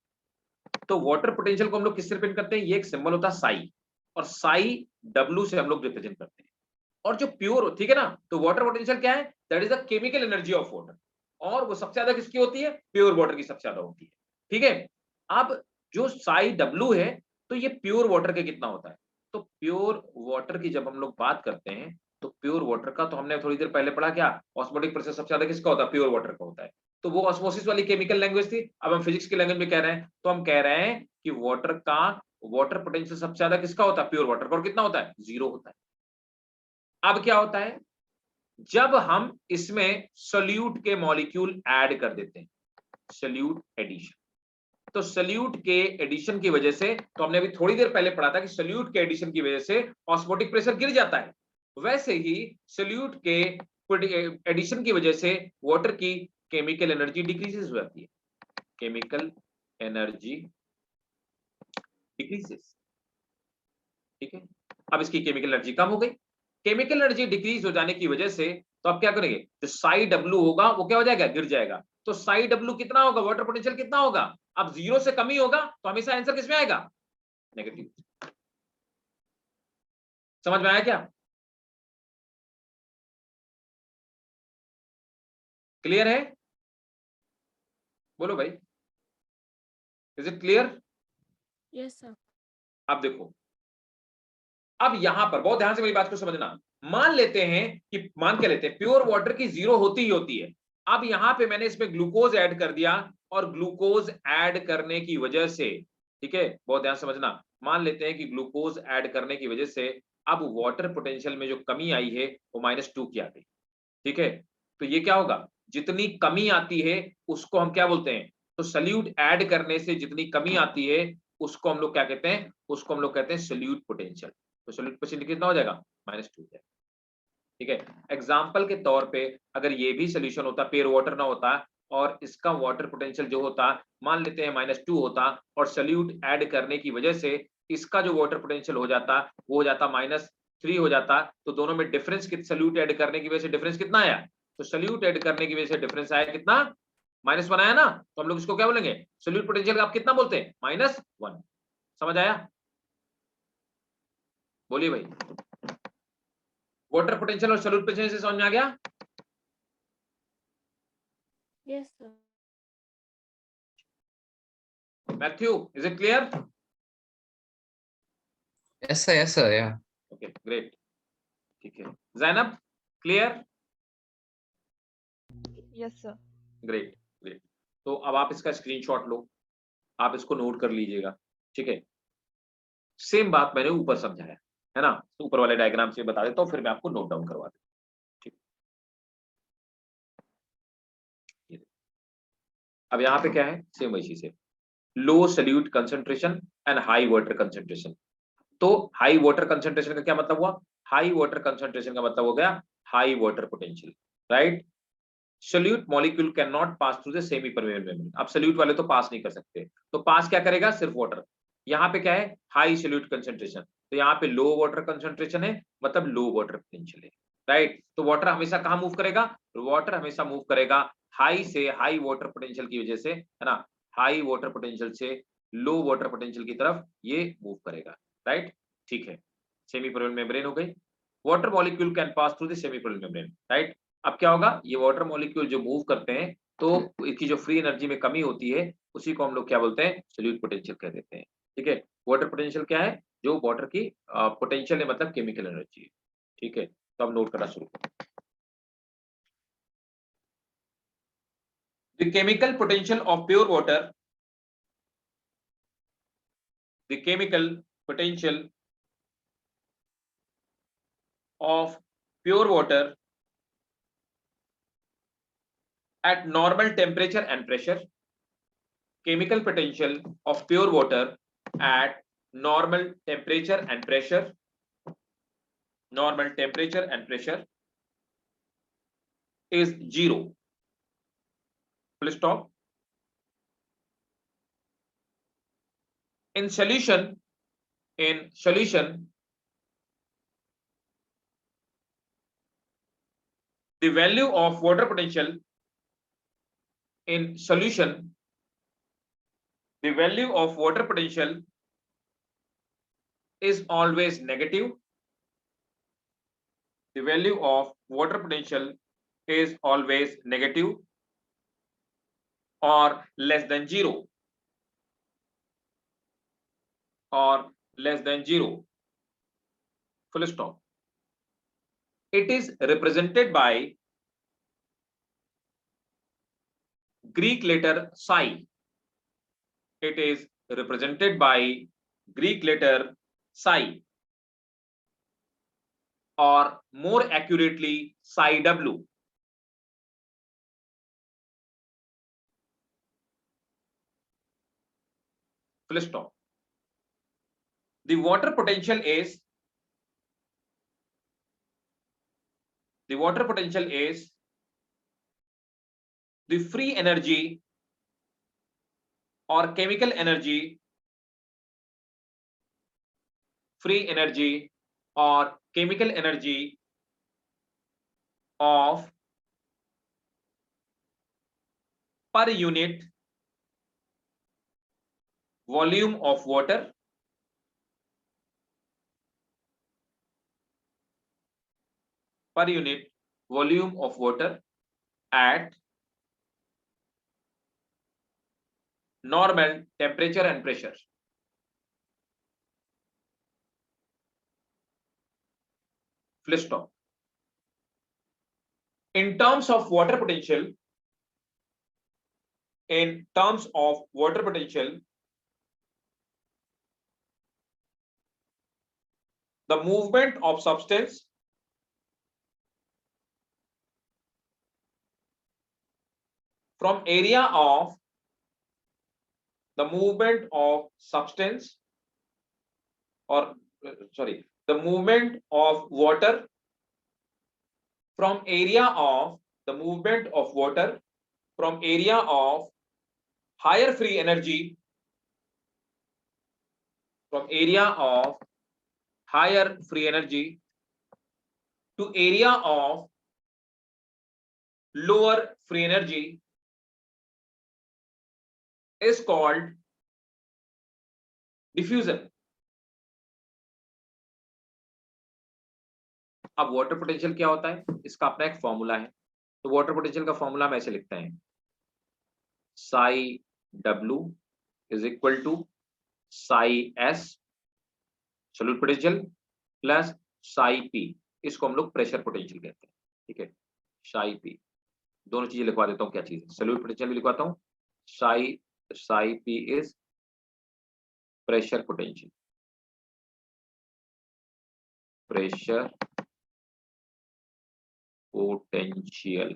तो वाटर पोटेंशियल को हम लोग किससे रिप्रेजेंट करते हैं, ये एक सिंबल होता है साई, और साई डब्ल्यू से हम लोग रिप्रेजेंट करते हैं। और जो प्योर, ठीक है ना, तो वाटर पोटेंशियल क्या है, that is the chemical energy of water, और वो सबसे ज्यादा किसकी होती है, प्योर वाटर की सबसे ज्यादा होती है। ठीक है, अब जो साई डब्ल्यू है, तो ये प्योर वाटर के कितना होता है। तो प्योर वाटर की जब हम लोग बात करते हैं, तो प्योर वाटर का तो हमने थोड़ी देर पहले पढ़ा, क्या ऑस्मोटिक प्रोसेस सबसे ज्यादा किसका होता है, प्योर वाटर का होता है। तो वो ऑस्मोसिस वाली केमिकल लैंग्वेज थी। अब हम फिजिक्स की लैंग्वेज में कह रहे हैं, तो हम कह रहे हैं कि वाटर पोटेंशियल सबसे ज्यादा किसका होता है, प्योर वाटर का, और कितना होता है, 0 होता है। अब क्या होता है, जब हम इसमें सोल्यूट के मॉलिक्यूल ऐड कर देते हैं, सोल्यूट एडिशन, तो सोल्यूट के एडिशन की वजह से, तो हमने अभी थोड़ी देर पहले पढ़ा था कि सोल्यूट के एडिशन की वजह से ऑस्मोटिक प्रेशर गिर जाता है। वैसे ही सोल्यूट के एडिशन की वजह से वाटर की केमिकल एनर्जी डिक्रीजेस हो जाती है, केमिकल एनर्जी डिक्रीजेस। ठीक है, अब इसकी केमिकल एनर्जी कम हो गई, केमिकल एनर्जी डिक्रीज हो जाने की वजह से, तो आप क्या करेंगे, जो साई डब्ल्यू होगा वो क्या हो जाएगा, गिर जाएगा। तो साई डब्ल्यू कितना होगा, वाटर पोटेंशियल कितना होगा, अब 0 से कम ही होगा, तो हमेशा आंसर किसमें आएगा, नेगेटिव। समझ में आया क्या, क्लियर है, बोलो भाई, is it clear. Yes, sir. अब देखो, अब यहां पर बहुत ध्यान से मेरी बात को समझना, मान लेते हैं कि, मान के लेते हैं प्योर वाटर की 0 होती ही होती है। अब यहां पे मैंने इसमें ग्लूकोज ऐड कर दिया, और ग्लूकोज ऐड करने की वजह से, ठीक है बहुत ध्यान से समझना, मान लेते हैं कि ग्लूकोज ऐड करने की वजह से अब वाटर पोटेंशियल में जो कमी आई है वो -2 की आ गई, ठीक है। तो ये क्या होगा, जितनी कमी आती है उसको हम क्या बोलते हैं, तो सल्यूट ऐड करने से जितनी कमी आती है उसको हम लोग क्या कहते हैं, उसको हम लोग कहते हैं सल्यूट पोटेंशियल। तो सल्यूट पोटेंशियल कितना हो जाएगा, -2 है, ठीक है। एग्जाम्पल के तौर पे अगर ये भी सोल्यूशन होता, प्योर वाटर ना होता और इसका वाटर पोटेंशियल जो होता, मान लेते हैं -2 होता और सल्यूट ऐड करने की वजह से इसका जो वाटर पोटेंशियल हो जाता वो हो जाता -3 हो जाता, तो दोनों में डिफरेंस, सल्यूट ऐड करने की वजह से डिफरेंस कितना आया, तो सल्यूट ऐड करने की वजह से डिफरेंस आया कितना, -1 आया ना, तो हम लोग इसको क्या बोलेंगे, सल्यूट पोटेंशियल आप कितना बोलते हैं, -1। समझ आया, बोलिए भाई, वाटर पोटेंशियल और सल्यूट पोटेंशियल से समझ में आ गया। Yes, sir. Matthew, is it clear? Yes, sir. Yes, sir. Yeah. Okay great, ठीक है। Zainab, clear? Yes, sir. Great great. तो अब आप इसका स्क्रीनशॉट लो, आप इसको नोट कर लीजिएगा, ठीक है। सेम बात मैंने ऊपर समझाया है ना, तो ऊपर वाले डायग्राम से बता देता हूँ, फिर मैं आपको नोट डाउन करवा देता हूँ, ठीक। अब यहाँ पे क्या है, सेम वही चीज है, low solute concentration and high water concentration. तो हाई वाटर कंसंट्रेशन का क्या मतलब हुआ, हाई वाटर कंसंट्रेशन का मतलब हो गया high water potential, right. Solute molecule can not pass through the semi permeable membrane. अब सल्यूट वाले तो पास नहीं कर सकते, तो पास क्या करेगा, सिर्फ वाटर। यहाँ पे क्या है, हाई सल्यूट कंसंट्रेशन, तो यहाँ पे लो वाटर कंसंट्रेशन है, मतलब लो वाटर पोटेंशियल है, राइट। तो वाटर हमेशा कहाँ मूव करेगा, वाटर हमेशा मूव करेगा हाई से हाई वाटर पोटेंशियल की वजह से, है ना, हाई वाटर पोटेंशियल से लो वाटर पोटेंशियल की तरफ ये मूव करेगा, राइट, ठीक है। सेमी परमेबल मेम्ब्रेन हो गई, water molecule can pass through the semi permeable membrane, right. अब क्या होगा, ये वाटर मॉलिक्यूल जो मूव करते हैं तो इसकी जो फ्री एनर्जी में कमी होती है उसी को हम लोग क्या बोलते हैं, सॉल्यूट पोटेंशियल कह देते हैं, ठीक है। वाटर पोटेंशियल क्या है, जो वाटर की पोटेंशियल है, मतलब केमिकल एनर्जी है, ठीक है। तो अब नोट करना शुरू करें। The chemical potential of pure water, the chemical potential of pure water at normal temperature and pressure, chemical potential of pure water at normal temperature and pressure, normal temperature and pressure is 0, full stop. In solution, the value of water potential in solution, the value of water potential is always negative. The value of water potential is always negative or less than 0, or less than 0, full stop. It is represented by Greek letter psi. It is represented by Greek letter psi, or more accurately psi w. Full stop. The water potential is the free energy or chemical energy, free energy or chemical energy of per unit volume of water, per unit volume of water at normal temperature and pressure. Full stop. In terms of water potential, the movement of substance from area of the movement of substance or the movement of water from area of the movement of water from area of higher free energy from area of higher free energy to area of lower free energy is called diffusion. अब water potential क्या होता है, इसका अपना एक formula है। तो water potential का फॉर्मूला हम ऐसे लिखते हैं, psi W is equal to psi S solute potential plus psi P, इसको हम लोग प्रेशर पोटेंशियल कहते हैं। ठीक है, साई P, दोनों चीजें लिखवा देता हूँ। क्या चीज है, सॉल्यूट पोटेंशियल भी लिखवाता हूँ, Sai P is pressure potential, pressure potential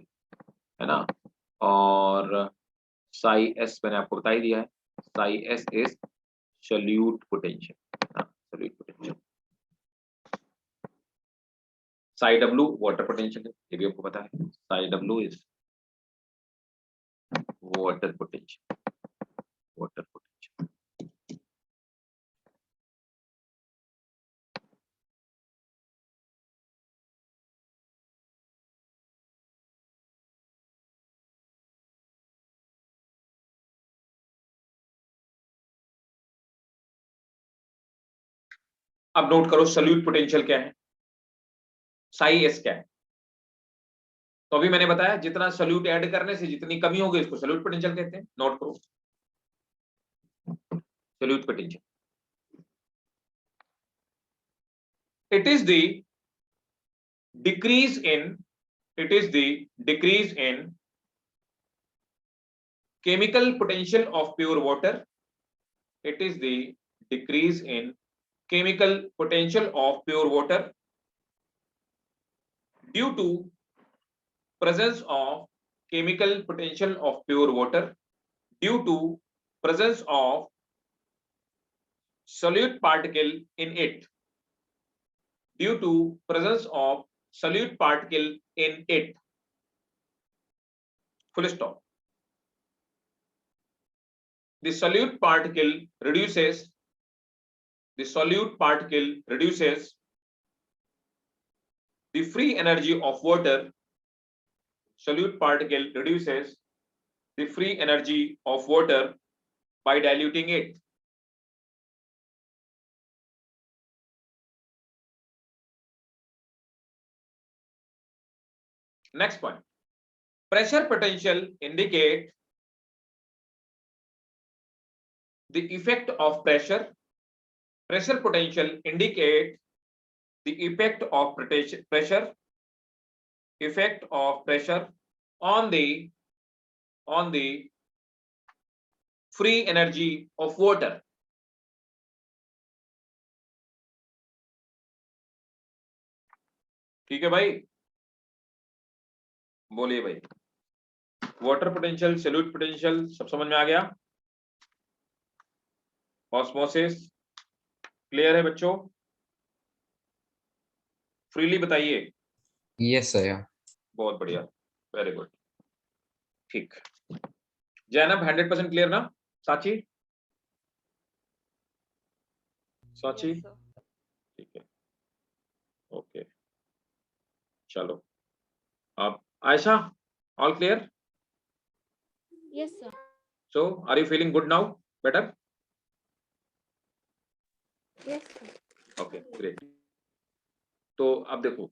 है ना, और साई S मैंने आपको बता ही दिया है, Sai S is solute potential, solute potential. Sai W water potential है, ये भी आपको पता है, Sai W is water potential, water potential. अब नोट करो सॉल्यूट पोटेंशियल क्या है, साई S क्या है। तो अभी मैंने बताया जितना सॉल्यूट ऐड करने से जितनी कमी होगी इसको सॉल्यूट पोटेंशियल कहते हैं। नोट करो solute potential, it is the decrease in chemical potential of pure water. It is the decrease in chemical potential of pure water due to presence of chemical potential of pure water due to presence of solute particle in it, due to presence of solute particle in it, full stop. The solute particle reduces the free energy of water. Solute particle reduces the free energy of water by diluting it. Next point, pressure potential indicate the effect of pressure. Pressure potential indicate the effect of pressure on the free energy of water. ठीक है भाई, बोलिए भाई, water potential, solute potential सब समझ में आ गया। Osmosis clear है बच्चों, फ्रीली बताइए। Yes sir, yeah. बहुत बढ़िया, वेरी गुड। ठीक, जैनब 100% क्लियर ना? साची ठीक है, ओके, चलो अब Ayesha, all clear? Yes, sir. So are you feeling good now? Better? Yes, sir. Okay, great. तो अब देखो,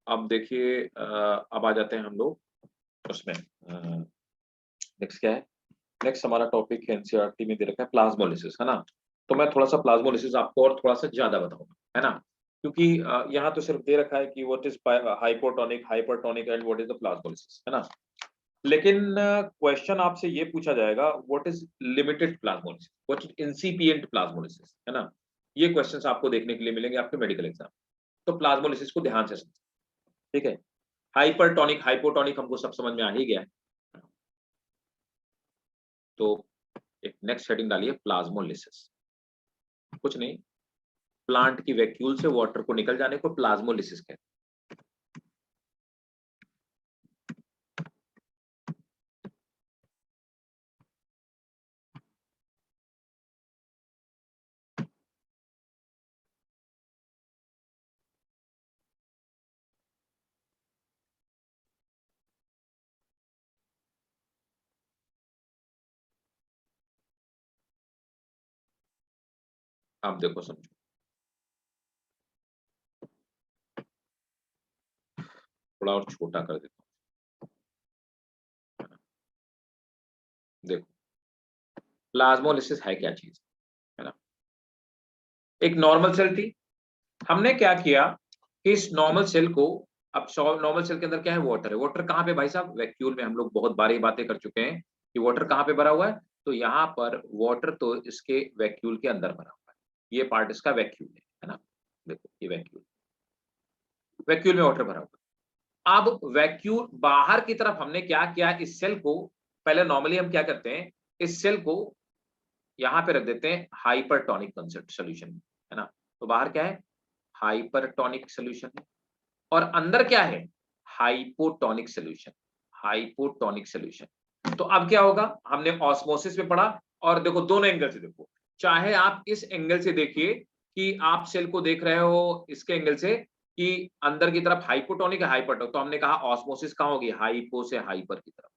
अब देखिए, अब आ जाते हैं हम लोग उसमें। नेक्स्ट क्या है, नेक्स्ट हमारा टॉपिक है एनसीईआरटी में दे रखा है प्लाज्मोलिसिस, है ना। तो मैं थोड़ा सा प्लाज्मोलिसिस आपको और थोड़ा सा ज्यादा बताऊंगा, है ना, क्योंकि यहाँ तो सिर्फ दे रखा है कि what is hypotonic, hypertonic and what is the plasmolysis, है ना। लेकिन क्वेश्चन आपसे ये पूछा जाएगा what is limited plasmolysis, what is incipient plasmolysis, है ना। ये क्वेश्चंस आपको देखने के लिए मिलेंगे आपके मेडिकल एग्जाम। तो प्लाज्मोलिसिस को ध्यान से समझें, ठीक है। हाइपरटोनिक, हाइपोटोनिक हमको सब समझ में आ ही गया है। तो एक नेक्स्ट हेडिंग डालिए प्लाज्मोलिसिस। कुछ नहीं, प्लांट की वैक्यूल से वाटर को निकल जाने को प्लाज्मोलिसिस कहते हैं। आप देखो समझो, थोड़ा और छोटा कर देता हूँ। देखो प्लाज्मोलिसिस है क्या चीज, है ना। एक नॉर्मल सेल थी, हमने क्या किया कि इस नॉर्मल सेल को, अब नॉर्मल सेल के अंदर क्या है, वाटर है। वाटर कहाँ पे भाई साहब, वैक्यूल में। हम लोग बहुत बारी बातें कर चुके हैं कि वाटर कहाँ पे भरा हुआ है, तो यहाँ पर वाटर तो इसके वैक्यूल के अंदर भरा हुआ है। ये पार्ट इसका वैक्यूल है ना। देखो ये वैक्यूल, वैक्यूल में वाटर भरा हुआ है। अब वैक्यूल बाहर की तरफ हमने क्या किया, इस सेल को, पहले नॉर्मली हम क्या करते हैं, इस सेल को यहाँ पे रख देते हैं हाइपरटोनिक सोल्यूशन में, है ना। तो बाहर क्या है, हाइपरटोनिक सोल्यूशन है, और अंदर क्या है, हाइपोटोनिक सोल्यूशन। Hypotonic solution. तो अब क्या होगा, हमने ऑस्मोसिस में पढ़ा, और देखो दोनों एंगल से देखो, चाहे आप इस एंगल से देखिए कि आप सेल को देख रहे हो इसके एंगल से कि अंदर की तरफ हाइपोटोनिक है हाइपरटोनिक, तो हमने कहा ऑस्मोसिस कहां होगी, हाइपो से हाइपर की तरफ।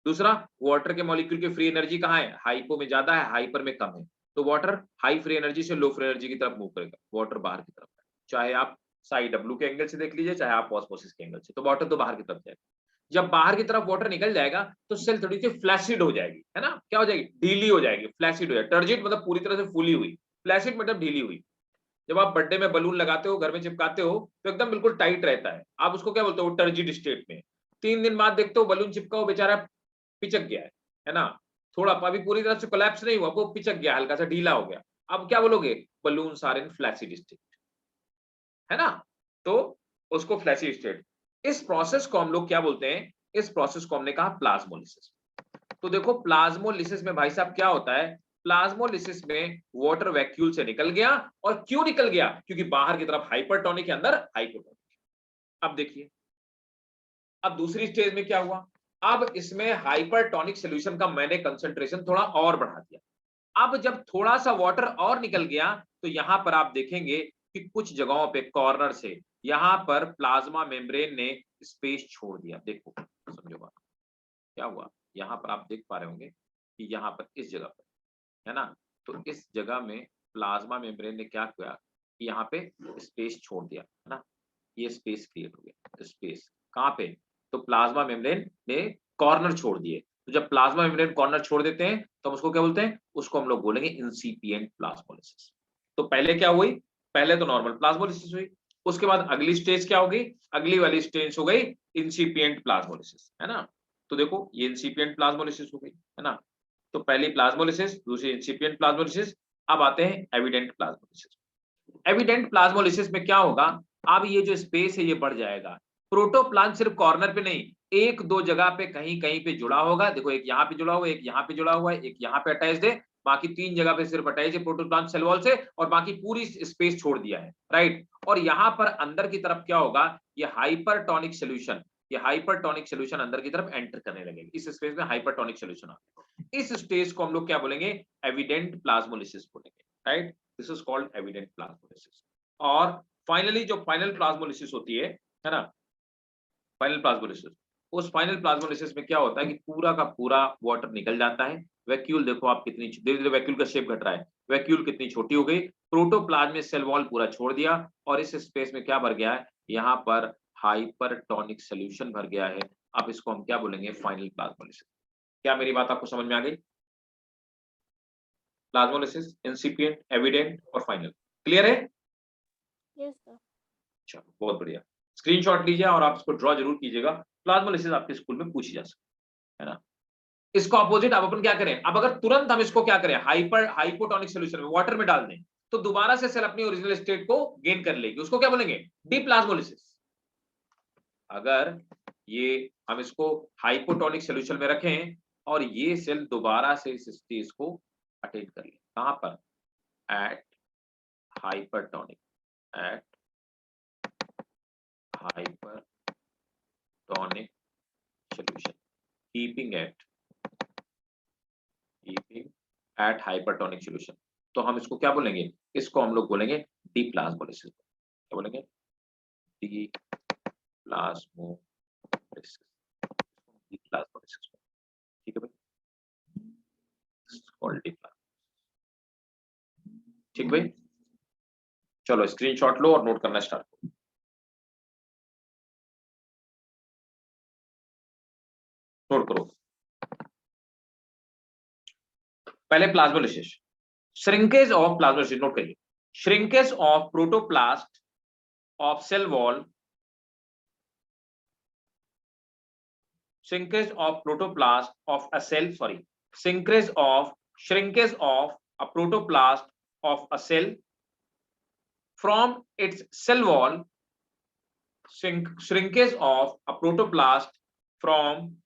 दूसरा, वाटर के मॉलिक्यूल की फ्री एनर्जी कहां है, हाइपो में ज्यादा है, हाइपर में कम है, तो वाटर हाई फ्री एनर्जी से लो फ्री एनर्जी की तरफ मूव करेगा, वाटर बाहर की तरफ है। चाहे आप साई डब्ल्यू के एंगल से देख लीजिए, चाहे आप ऑस्मोसिस के एंगल से, तो वाटर तो बाहर की तरफ जाएगा। जब बाहर की तरफ वाटर निकल जाएगा तो सेल थोड़ी सी फ्लैसिड हो जाएगी, है ना। क्या हो जाएगी, ढीली हो जाएगी, फ्लैसिड हो जाएगी। टर्जिट मतलब पूरी तरह से फूली हुई, फ्लैसिड मतलब ढीली हुई। जब आप बर्थडे में बलून लगाते हो, घर में चिपकाते हो, तो एकदम बिल्कुल टाइट रहता है, आप उसको क्या बोलते हो, टर्जिट स्टेट में। 3 दिन बाद देखते हो बलून चिपका हो, बेचारा पिचक गया है ना। थोड़ा अभी पूरी तरह से कोलैप्स नहीं हुआ, वो पिचक गया, हल्का सा ढीला हो गया। अब क्या बोलोगे, balloons are in flaccid state, है ना। तो उसको फ्लैसिड स्टेट, इस प्रोसेस को हम लोग क्या बोलते हैं, इस प्रोसेस को हमने कहा प्लाज्मोलिसिस। तो देखो प्लाज्मोलिसिस में भाई साहब क्या होता है, प्लाज्मोलिसिस में वाटर वैक्यूल से निकल गया, और क्यों निकल गया, क्योंकि बाहर की तरफ हाइपरटोनिक है, अंदर हाइपोटोनिक। अब देखिए, अब दूसरी स्टेज में क्या हुआ, अब इसमें हाइपरटोनिक सॉल्यूशन का मैंने कंसंट्रेशन थोड़ा और बढ़ा दिया। अब जब थोड़ा सा वाटर और निकल गया, तो यहां पर आप देखेंगे कि कुछ जगहों पे कॉर्नर से यहां पर प्लाज्मा मेम्ब्रेन ने स्पेस छोड़ दिया। देखो समझो बात क्या हुआ, यहां पर आप देख पा रहे होंगे कि यहां पर इस जगह पर, है ना, तो इस जगह में प्लाज्मा मेम्ब्रेन ने क्या किया कि यहाँ पे स्पेस छोड़ दिया, है ना। ये स्पेस क्रिएट हो गया, स्पेस कहाँ पे, तो प्लाज्मा मेम्ब्रेन ने कॉर्नर छोड़ दिए। तो जब प्लाज्मा मेम्ब्रेन कॉर्नर छोड़ देते हैं तो हम उसको क्या बोलते हैं, उसको हम लोग बोलेंगे इंसिपिएंट प्लाज्मोलिसिस। तो पहले क्या हुई, पहले तो नॉर्मल प्लाज्मोलिसिस हुई, उसके बाद अगली स्टेज क्या होगी, अगली वाली स्टेज हो गई इंसिपिएंट प्लाज्मोलिसिस, है ना। तो देखो ये इंसिपिएंट प्लाज्मोलिसिस हो गई, है ना। तो पहली प्लाज्मोलिसिस, दूसरी इंसिपिएंट प्लाज्मोलिसिस। अब आते हैं एविडेंट प्लाज्मोलिसिस। एविडेंट प्लाज्मोलिसिस में क्या होगा, अब ये जो स्पेस है ये बढ़ जाएगा। प्रोटोप्लाज्म सिर्फ कॉर्नर पे नहीं, एक दो जगह पे कहीं कहीं पे जुड़ा होगा। देखो एक यहाँ पे जुड़ा हुआ है, एक यहाँ पे जुड़ा हुआ है, एक यहाँ पे अटैच्ड है, बाकी 3 जगह पे सिर्फ अटैच है प्रोटोप्लाज्म सेल वॉल से, और बाकी पूरी स्पेस छोड़ दिया है, राइट। और यहाँ पर अंदर की तरफ क्या होगा, ये हाइपरटोनिक सोल्यूशन, ये हाइपरटोनिक सोल्यूशन अंदर की तरफ एंटर करने लगेगा। इस स्पेस में हाइपरटोनिक सोल्यूशन आता है। इस स्टेज को हम लोग क्या बोलेंगे, एविडेंट प्लाज्मोलिसिस बोलेंगे, right. This is called evident plasmolysis. और फाइनली जो फाइनल प्लाज्मोलिसिस होती है ना, फाइनल प्लाज्मोलिसिस, उस फाइनल प्लाज्मोलिसिस में क्या होता है कि पूरा का पूरा वाटर निकल जाता है। वैक्यूल देखो आप कितनी धीरे धीरे वैक्यूल का शेप घट रहा है, वैक्यूल कितनी छोटी हो गई, प्रोटोप्लाज्म में सेल वॉल पूरा छोड़ दिया, और इस स्पेस में क्या भर गया है, यहाँ पर हाइपरटोनिक सोल्यूशन भर गया है। अब इसको हम क्या बोलेंगे, फाइनल प्लाज्मोलिसिस। क्या मेरी बात आपको समझ में आ गई, प्लाज्मोलिसिस, इंसिपिएंट, एविडेंट और फाइनल, क्लियर है। Yes, sir. चलो बहुत बढ़िया, स्क्रीनशॉट लीजिए और आप इसको ड्रॉ जरूर कीजिएगा। प्लाज्मोलिसिस आपके स्कूल में पूछी जा सकती है ना। इसको अपोजिट आप अपन क्या करें, अब अगर तुरंत हम इसको क्या करें, हाइपोटोनिक सॉल्यूशन में वाटर में डाल दें, तो दोबारा से सेल अपनी ओरिजिनल स्टेट को गेन कर लेगी, उसको क्या बोलेंगे? डीप्लाज्मोलिसिस। अगर ये हम इसको हाइपोटोनिक सॉल्यूशन में रखें और ये सेल दोबारा से इस स्टेज को अटेन कर ले, कहां पर? At hypertonic, at hypertonic solution, keeping at hypertonic solution. तो हम इसको क्या बोलेंगे? इसको हम लोग बोलेंगे डीप्लाज्मोलिसिस। क्या बोलेंगे? डीप्लाज्मोलिसिस, डीप्लाज्मोलिसिस। ठीक है भाई, कॉल्ड डीप्लाज्मोलिसिस। ठीक भाई, चलो स्क्रीनशॉट लो और नोट करना स्टार्ट करो। नोट करो पहले plasmolysis, shrinkage of plasmolysis. Note करिए, shrinkage of protoplast of cell wall, shrinkage of protoplast of a cell, shrinkage of a protoplast of a cell from its cell wall, shrinkage of a protoplast from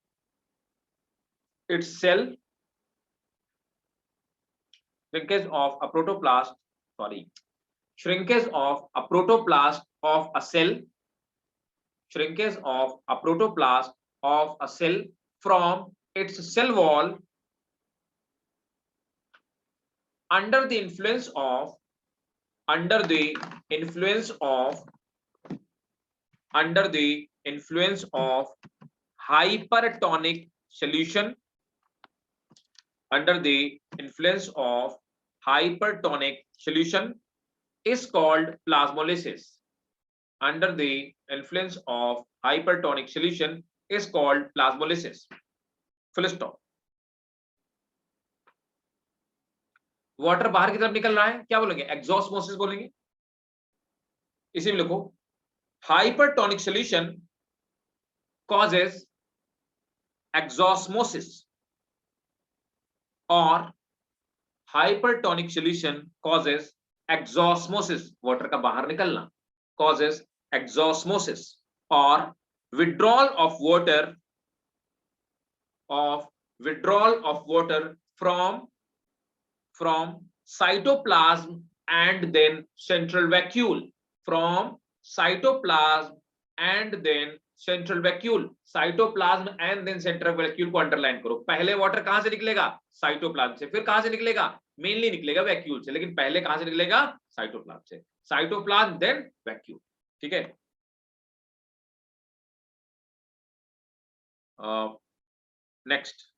its cell, shrinkage of a protoplast, shrinkage of a protoplast of a cell, shrinkage of a protoplast of a cell from its cell wall under the influence of hypertonic solution, under the influence of hypertonic solution is called plasmolysis. Under the influence of hypertonic solution is called plasmolysis. Full stop. Water बाहर की तरफ निकल रहा है, क्या बोलेंगे? एक्सॉस्मोसिस बोलेंगे। इसी में लिखो, हाइपरटोनिक सॉल्यूशन causes exosmosis और hypertonic solution causes exosmosis, water का बाहर निकलना causes exosmosis और withdrawal of water from cytoplasm and then central vacuole, from cytoplasm and then central vacuole. Cytoplasm and then central vacuole को underline करो। पहले water कहां से निकलेगा? साइटोप्लाज्म से। फिर कहां से निकलेगा? मेनली निकलेगा वैक्यूल से, लेकिन पहले कहां से निकलेगा? साइटोप्लाज्म से। Cytoplasm then vacuole. ठीक है, next,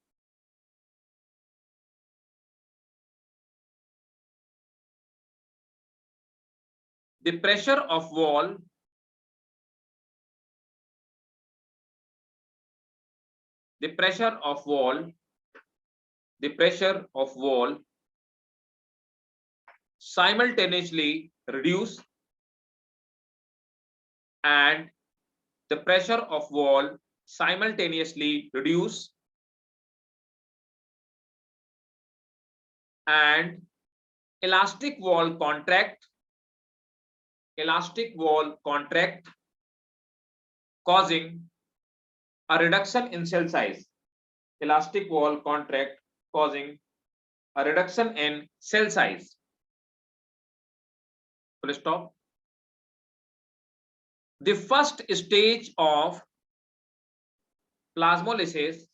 the pressure of wall, the pressure of wall simultaneously reduce, and the pressure of wall simultaneously reduce and elastic wall contract, causing a reduction in cell size. Elastic wall contract causing a reduction in cell size. Full stop. The first stage of plasmolysis,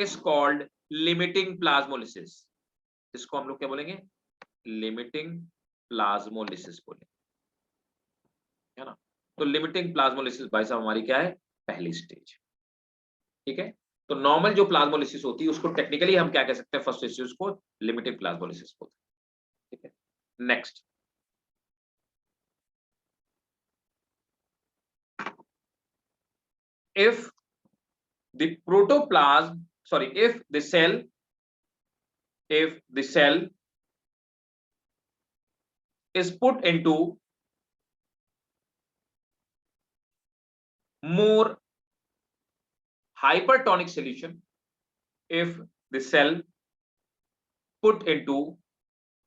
is called, limiting plasmolysis. इसको हम लोग क्या बोलेंगे? Limiting plasmolysis बोलेंगे, है ना। तो limiting plasmolysis भाई साहब हमारी क्या है? पहली स्टेज। ठीक है, तो नॉर्मल जो प्लाज्मोलिसिस होती है उसको टेक्निकली हम क्या कह सकते हैं? फर्स्ट स्टेज को लिमिटिंग प्लाज्मोलिसिस बोलते हैं। ठीक है, next, if the cell is put into more hypertonic solution if the cell put into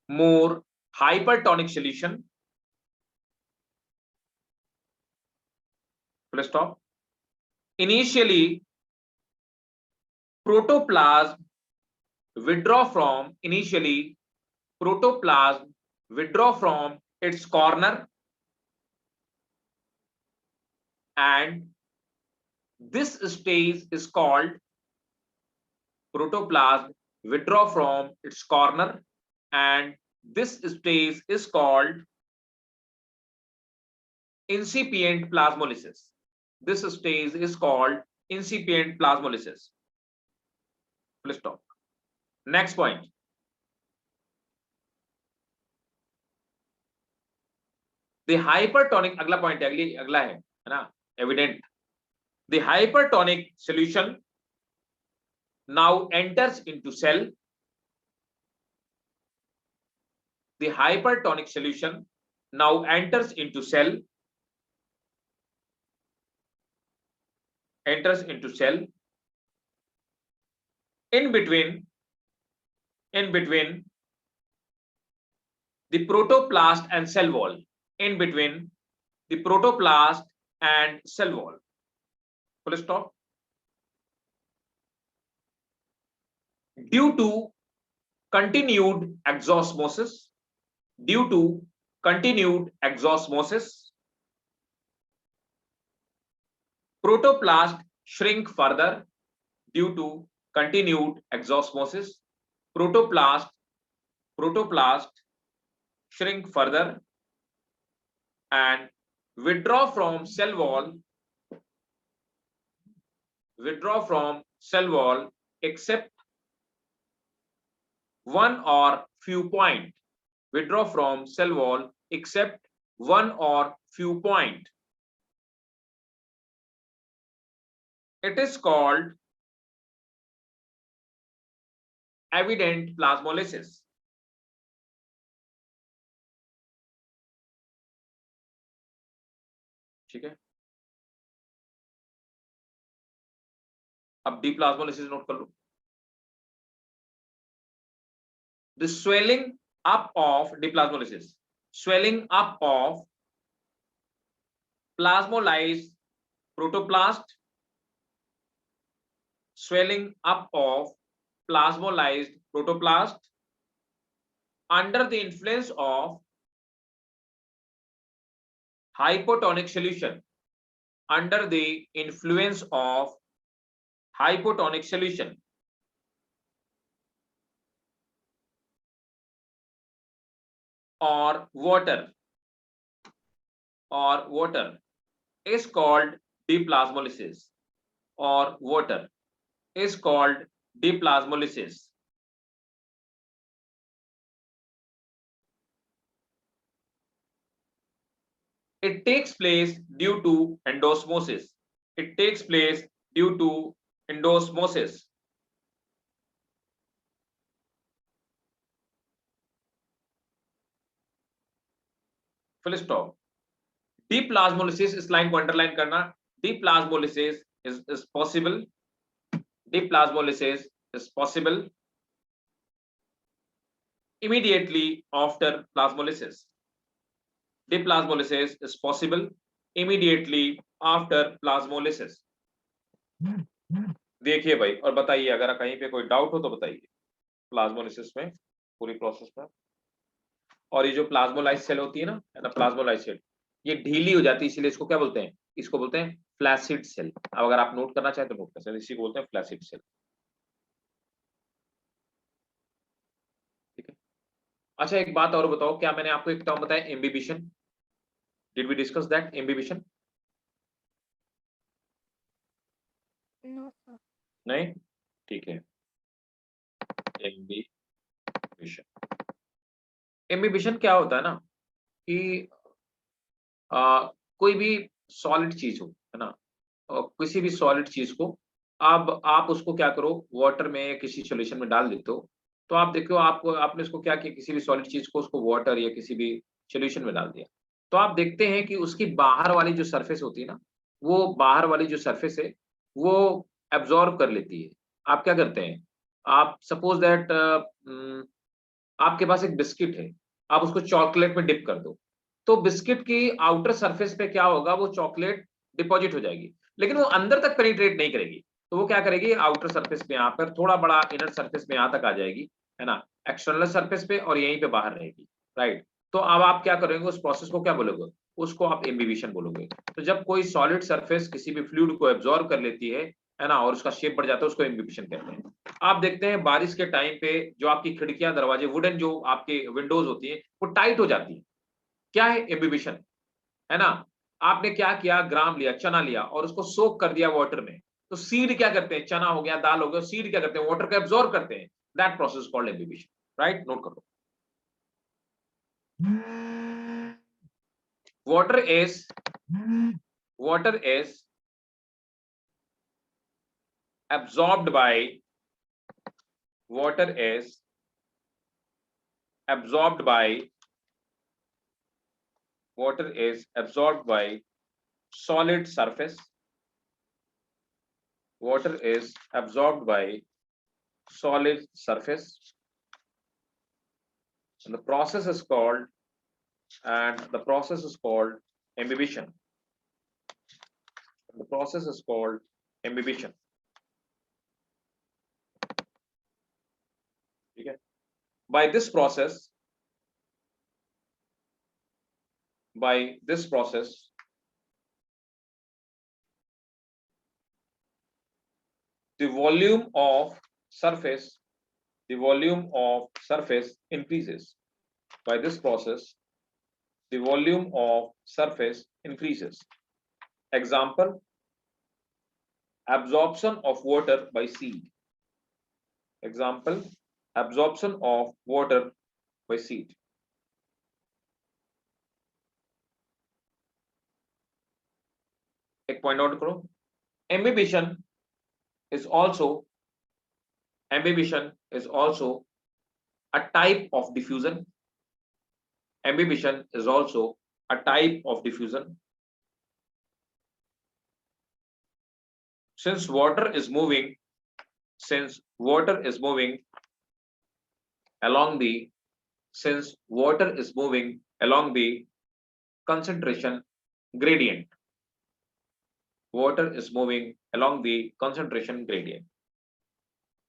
more hypertonic solution, full stop. Initially, protoplasm withdraw from its corner, and this stage is called protoplasm withdraw from its corner, and this stage is called incipient plasmolysis. This stage is called incipient plasmolysis. Full stop. Next point. The hypertonic, अगला point है, अगला है ना, evident. The hypertonic solution now enters into cell. The hypertonic solution now enters into cell. Enters into cell. In between the protoplast and cell wall. In between the protoplast and cell wall. Full stop. Due to continued exosmosis, protoplast shrink further. Due to continued exosmosis, protoplast shrink further and withdraw from cell wall except one or few point. Withdraw from cell wall except one or few point. It is called evident plasmolysis. ठीक है, अब deplasmolysis note कर लो. The swelling up of deplasmolysis, swelling up of plasmolyzed protoplast, swelling up of plasmolyzed protoplast under the influence of hypotonic solution, under the influence of hypotonic solution. Or water is called deplasmolysis, or water is called deplasmolysis. It takes place due to endosmosis. It takes place due to endosmosis. Full stop. Deplasmolysis, इस line को underline करना. Deplasmolysis is possible. Deplasmolysis is possible immediately after plasmolysis. Deplasmolysis is possible immediately after plasmolysis. देखिए भाई, और बताइए अगर कहीं पे कोई डाउट हो तो बताइए प्लाज्मोलिसिस में पूरी प्रोसेस में. और ये जो प्लाज्मोलाइज सेल होती है ना, प्लाज्मोलाइज सेल, ये ढीली हो जाती है, इसलिए इसको क्या बोलते हैं? इसको बोलते हैं फ्लैसिड सेल. अब अगर आप नोट करना चाहें तो नोट कर सकते हैं, इसी को बोलते हैं फ्लैसिड सेल. ठीक है. अच्छा, एक बात और बताओ, क्या मैंने आपको एक टर्म बताया imbibition? Did we discuss that imbibition? No, sir. नहीं, ठीक है. इम्बिबिशन क्या होता है ना कि कोई भी सॉलिड चीज हो, है ना, किसी भी सॉलिड चीज को अब आप उसको क्या करो, वाटर में किसी सॉल्यूशन में डाल देते हो, तो आप देखो आपने उसको क्या किया, किसी भी सॉलिड चीज को उसको वाटर या किसी भी सॉल्यूशन में डाल दिया, तो आप देखते हैं कि उसकी बाहर वाली जो सरफेस होती है ना, वो बाहर वाली जो सरफेस है वो एब्जॉर्ब कर लेती है। आप क्या करते हैं, आप सपोज दैट आपके पास एक बिस्किट है, आप उसको चॉकलेट में डिप कर दो, तो बिस्किट की आउटर सरफेस पे क्या होगा, वो चॉकलेट डिपॉजिट हो जाएगी, लेकिन वो अंदर तक पेनिट्रेट नहीं करेगी। तो वो क्या करेगी, आउटर सरफेस पे यहाँ पर थोड़ा बड़ा इनर सरफेस में यहाँ तक आ जाएगी, है ना, एक्सटर्नल सरफेस पे, और यहीं पे बाहर रहेगी, राइट। तो अब आप क्या करेंगे, उस प्रोसेस को क्या बोलोगे, उसको आप इम्बिबिशन बोलोगे। तो जब कोई सॉलिड सरफेस किसी भी फ्लूइड को एब्जॉर्ब कर लेती है ना, और उसका शेप बढ़ जाता है, उसको इम्बिबिशन कहते हैं। आप देखते हैं बारिश के टाइम पे जो आपकी खिड़कियां दरवाजे वुडन जो आपके विंडोज होती हैं वो टाइट हो जाती है, क्या है, इम्बिबिशन, है ना। आपने क्या किया, ग्राम लिया, चना लिया और उसको सोक कर दिया वाटर में, तो सीड क्या करते हैं, चना हो गया, दाल हो गया, सीड क्या करते हैं, वाटर को एब्जॉर्ब करते हैं। That process called imbibition, right, note करो। water is water is absorbed by water is absorbed by water is absorbed by solid surface. Water is absorbed by solid surface, and the process is called imbibition. The process is called imbibition. Okay. By this process, the volume of surface increases. By this process, the volume of surface increases. Example, absorption of water by seed. Example, absorption of water by seed. एक point out करो. Imbibition is also a type of diffusion. Imbibition is also a type of diffusion. Since water is moving along the concentration gradient. Water is moving along the concentration gradient.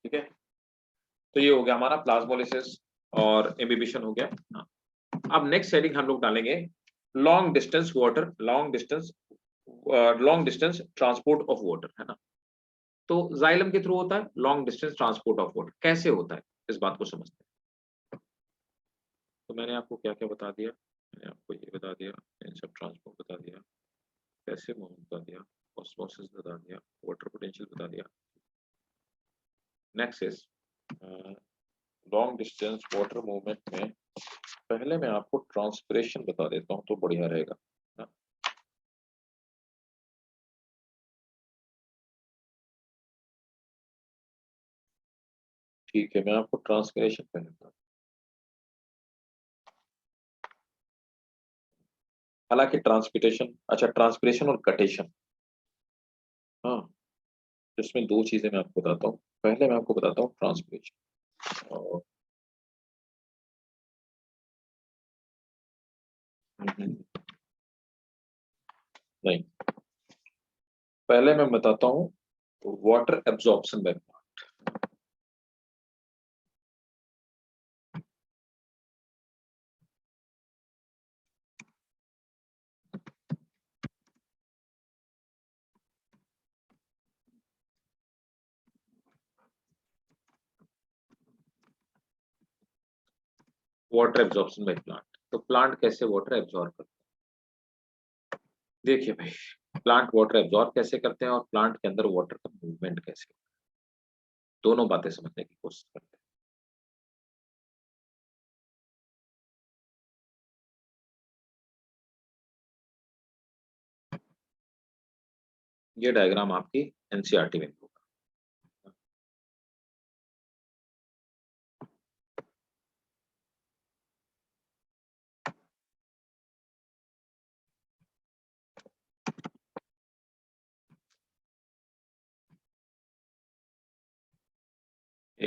ठीक है, तो ये हो गया हमारा plasmolysis और imbibition हो गया। अब नेक्स्ट हेडिंग हम लोग डालेंगे long distance transport of water, है ना। तो जाइलम के थ्रू होता है long distance transport of water. कैसे होता है, इस बात को समझते हैं। तो मैंने आपको क्या क्या बता दिया, मैंने आपको ये बता दिया, इन सब ट्रांसपोर्ट बता दिया, कैसे मूव बता दिया, ऑस्मोसिस बता दिया, वाटर पोटेंशियल बता दिया। Next is long distance water movement में पहले मैं आपको ट्रांसपिरेशन बता देता हूं तो बढ़िया रहेगा ना? ठीक है, मैं आपको ट्रांसपिरेशन पहले बता, हालांकि ट्रांसपिरेशन और कटेशन, हाँ, इसमें दो चीजें मैं आपको बताता हूँ। पहले मैं आपको बताता हूँ ट्रांसपिरेशन और नहीं, पहले मैं बताता हूँ water absorption by plant. Water absorption by plant, तो प्लांट कैसे वाटर एब्जॉर्ब करते हैं। देखिए भाई, प्लांट वाटर एब्जॉर्ब कैसे करते हैं और प्लांट के अंदर वाटर का मूवमेंट कैसे होता है, दोनों बातें समझने की कोशिश करते हैं। ये डायग्राम आपकी एनसीईआरटी में होगा।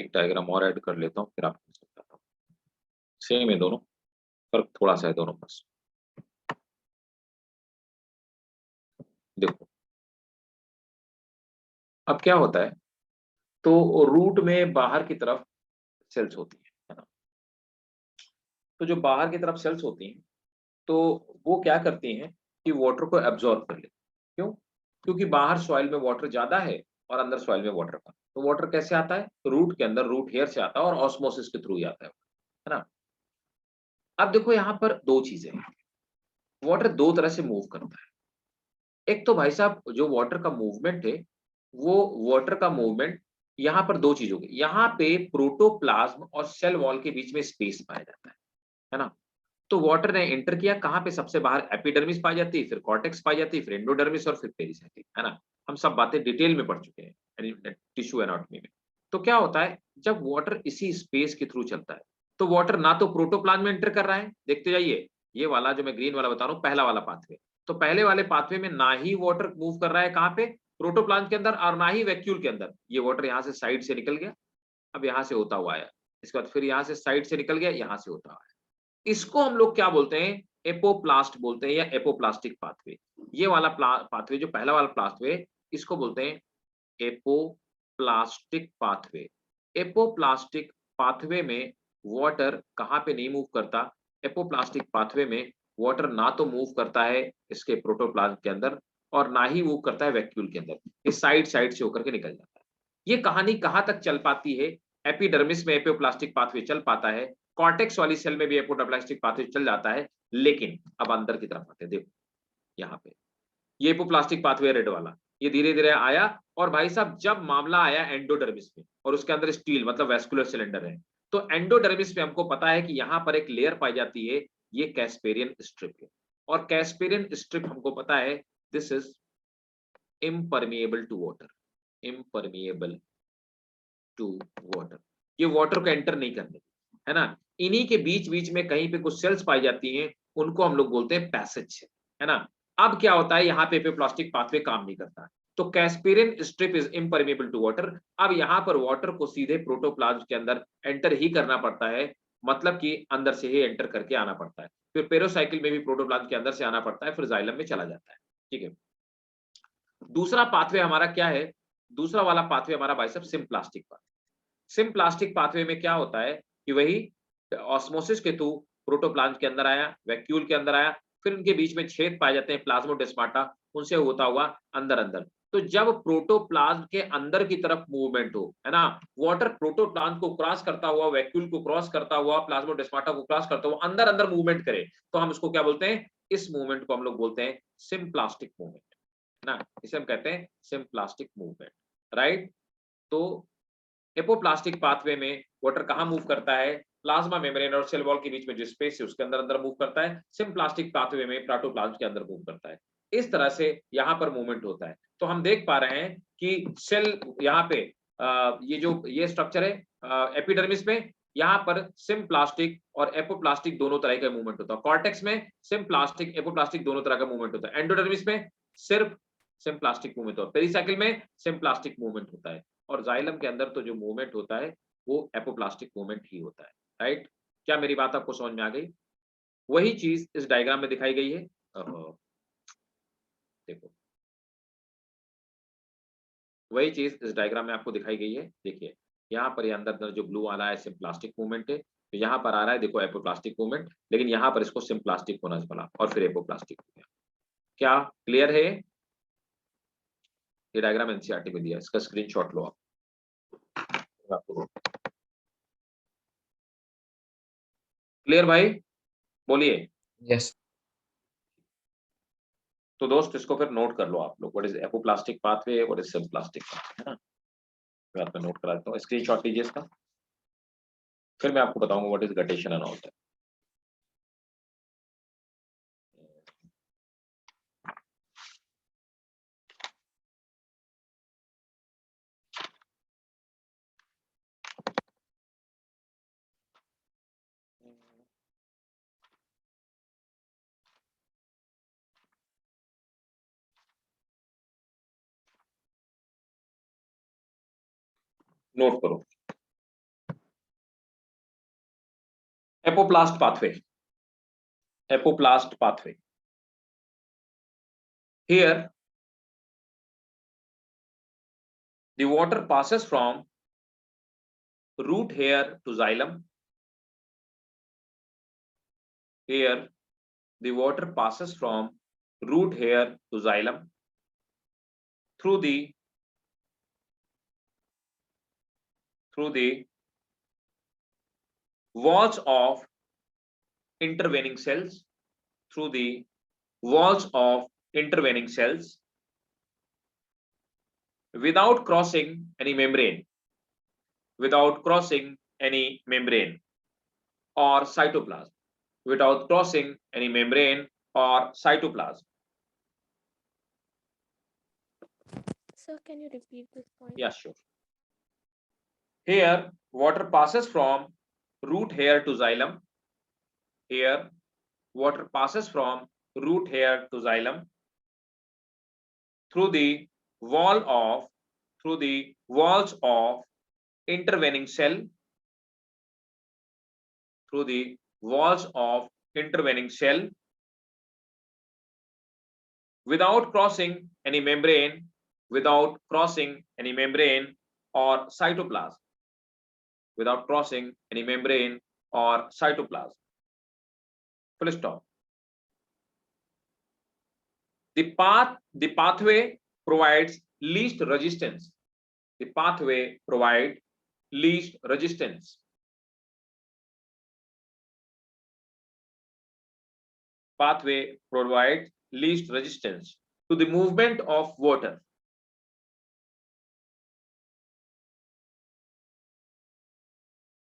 एक डायग्राम और ऐड कर लेता हूँ, फिर आपको समझाता हूँ। सेम है दोनों, फर्क थोड़ा सा है दोनों बस। देखो अब क्या होता है, तो रूट में बाहर की तरफ सेल्स होती है ना। तो जो बाहर की तरफ सेल्स होती हैं, तो वो क्या करती हैं कि वाटर को एब्जॉर्ब कर लेती हैं। क्यों? क्योंकि बाहर सॉइल में वाटर ज्यादा है और अंदर सॉइल में वाटर कम। तो वाटर कैसे आता है? रूट के अंदर, रूट हेयर से आता है और ऑस्मोसिस के थ्रू ही आता है ना। अब देखो यहाँ पर दो चीजें हैं। वाटर दो तरह से मूव करता है। एक तो भाई साहब जो वाटर का मूवमेंट है, वो वाटर का मूवमेंट यहाँ पर दो चीजों के, यहाँ पे प्रोटोप्लाज्म और सेल वॉल के बीच में स्पेस पाया जाता है ना। तो वाटर ने एंटर किया कहाँ पे? सबसे बाहर एपिडर्मिस पाई जाती है, फिर कॉर्टेक्स पाई जाती है, फिर एंडोडर्मिस और फिर पेरिसाइकिल, है ना। हम सब बातें डिटेल में पढ़ चुके हैं टिश्यू एनाटॉमी में। तो क्या होता है जब वाटर इसी स्पेस के थ्रू चलता है, तो वाटर ना तो प्रोटोप्लाज्म में एंटर कर रहा है, देखते जाइए, ये वाला जो मैं ग्रीन वाला बता रहा हूँ पहला वाला पाथवे, तो पहले वाले पाथवे में ना ही वाटर मूव कर रहा है कहाँ पे? प्रोटोप्लाज्म के अंदर, और ना ही वैक्यूल के अंदर। ये वाटर यहाँ से साइड से निकल गया, अब यहाँ से होता हुआ आया, इसके बाद फिर यहाँ से साइड से निकल गया, यहाँ से होता हुआ आया। इसको हम लोग क्या बोलते हैं? एपोप्लास्ट बोलते हैं या एपोप्लास्टिक पाथवे। ये वाला पाथवे जो पहला वाला पाथवे, इसको बोलते हैं एपोप्लास्टिक पाथवे। एपोप्लास्टिक पाथवे में वाटर कहाँ पे नहीं मूव करता? एपोप्लास्टिक पाथवे में वाटर ना तो मूव करता है इसके प्रोटोप्लाज्म के अंदर, और ना ही मूव करता है वैक्यूल के अंदर, ये साइड साइड से होकर के निकल जाता है। ये कहानी कहाँ तक चल पाती है? एपिडर्मिस में एपोप्लास्टिक पाथवे चल पाता है, कॉर्टेक्स वाली सेल में भी एपोप्लास्टिक पाथवे चल जाता है, लेकिन अब अंदर की तरफ आते हैं। देखो यहाँ पे ये एपोप्लास्टिक पाथवे रेड वाला, ये धीरे धीरे आया, और भाई साहब जब मामला आया एंडोडर्मिस में, और उसके अंदर स्टील मतलब वैस्कुलर सिलेंडर है, तो एंडोडर्मिस में हमको पता है कि यहाँ पर एक लेयर पाई जाती है, ये कैस्पेरियन स्ट्रिप है। और कैस्पेरियन स्ट्रिप हमको पता है this is impermeable to water, impermeable to water. ये वाटर को एंटर नहीं करने, है ना। इन्हीं के बीच बीच में कहीं पे कुछ सेल्स पाई जाती हैं, उनको हम लोग बोलते हैं पैसेज, है ना। अब क्या होता है यहाँ पे प्लास्टिक पाथवे काम नहीं करता, तो Casparian strip is impermeable to water. अब यहाँ पर वाटर को सीधे प्रोटोप्लाज्म के अंदर एंटर ही करना पड़ता है, मतलब कि अंदर से ही एंटर करके आना पड़ता है, फिर पेरोसाइकिल में भी प्रोटोप्लाज्म के अंदर से आना पड़ता है, फिर जाइलम में चला जाता है। ठीक है, दूसरा पाथवे हमारा क्या है? दूसरा वाला पाथवे हमारा भाई साहब सिम्प्लास्टिक पाथवे। सिम्प्लास्टिक पाथवे में क्या होता है कि वही ऑस्मोसिस के थ्रू प्रोटोप्लाज्म के अंदर आया, वैक्यूल के अंदर आया, फिर उनके बीच में छेद पाए जाते हैं प्लाज्मोडेस्माटा, उनसे होता हुआ अंदर अंदर। तो जब प्रोटोप्लाज्म के अंदर की तरफ मूवमेंट हो, है ना, वाटर प्रोटोप्लाज्म को क्रॉस करता हुआ, वैक्यूल को क्रॉस करता हुआ, प्लाज्मोडेस्माटा को क्रॉस करता हुआ अंदर अंदर मूवमेंट करे, तो हम इसको क्या बोलते हैं? इस मूवमेंट को हम लोग बोलते हैं सिम्प्लास्टिक मूवमेंट, है ना। इसे हम कहते हैं सिम्प्लास्टिक मूवमेंट, राइट। तो एपोप्लास्टिक पाथवे में वाटर कहाँ मूव करता है? प्लाज्मा मेम्ब्रेन और सेल वॉल के बीच में जो स्पेस है उसके अंदर अंदर मूव करता है। सिम्प्लास्टिक पाथवे में प्रोटोप्लाज्म के अंदर मूव करता है। इस तरह से यहाँ पर मूवमेंट होता है। तो हम देख पा रहे हैं कि सेल यहाँ पे ये जो ये स्ट्रक्चर है एपिडर्मिस में, यहाँ पर सिम्प्लास्टिक और एपोप्लास्टिक दोनों तरह का मूवमेंट होता है। कॉर्टेक्स में सिम्प्लास्टिक एपोप्लास्टिक दोनों तरह का मूवमेंट होता है। एंडोडर्मिस में सिर्फ सिम्प्लास्टिक मूवमेंट होता है। पेरिसाइकिल में सिम्प्लास्टिक मूवमेंट होता है, और जाइलम के अंदर तो जो मूवमेंट होता है वो एपोप्लास्टिक मूवमेंट ही होता है, राइट। क्या मेरी बात आपको समझ में आ गई? वही चीज इस डायग्राम में दिखाई गई है। देखो वही चीज इस डायग्राम में आपको दिखाई गई है। देखिए यहाँ पर ये अंदर अंदर जो ब्लू वाला है सिम्प्लास्टिक मूवमेंट है, तो यहाँ पर आ रहा है देखो एपोप्लास्टिक मूवमेंट, लेकिन यहाँ पर इसको सिम्प्लास्टिक होना पड़ा और फिर एपोप्लास्टिक हो गया। क्या क्लियर है? ये डायग्राम एनसीईआरटी में दिया है, इसका स्क्रीनशॉट लो आपको। क्लियर भाई? बोलिए। Yes. तो दोस्त इसको फिर नोट कर लो आप लोग, what is apoplastic pathway, what is symplastic pathway, है ना। मैं आपको नोट करा देता हूँ, स्क्रीनशॉट लीजिए इसका, फिर मैं आपको बताऊंगा what is guttation and all that. Note करो। Apoplast pathway. Apoplast pathway. Here, the water passes from root hair to xylem. Here, the water passes from root hair to xylem through the walls of intervening cells, through the walls of intervening cells, without crossing any membrane, without crossing any membrane or cytoplasm, without crossing any membrane or cytoplasm. Sir, can you repeat this point? Yeah, sure. Here, water passes from root hair to xylem. Here, water passes from root hair to xylem through the walls of intervening cell, through the walls of intervening cell, without crossing any membrane, without crossing any membrane or cytoplasm, without crossing any membrane or cytoplasm. Full stop. The pathway provides least resistance. The pathway provides least resistance. Pathway provides least resistance to the movement of water.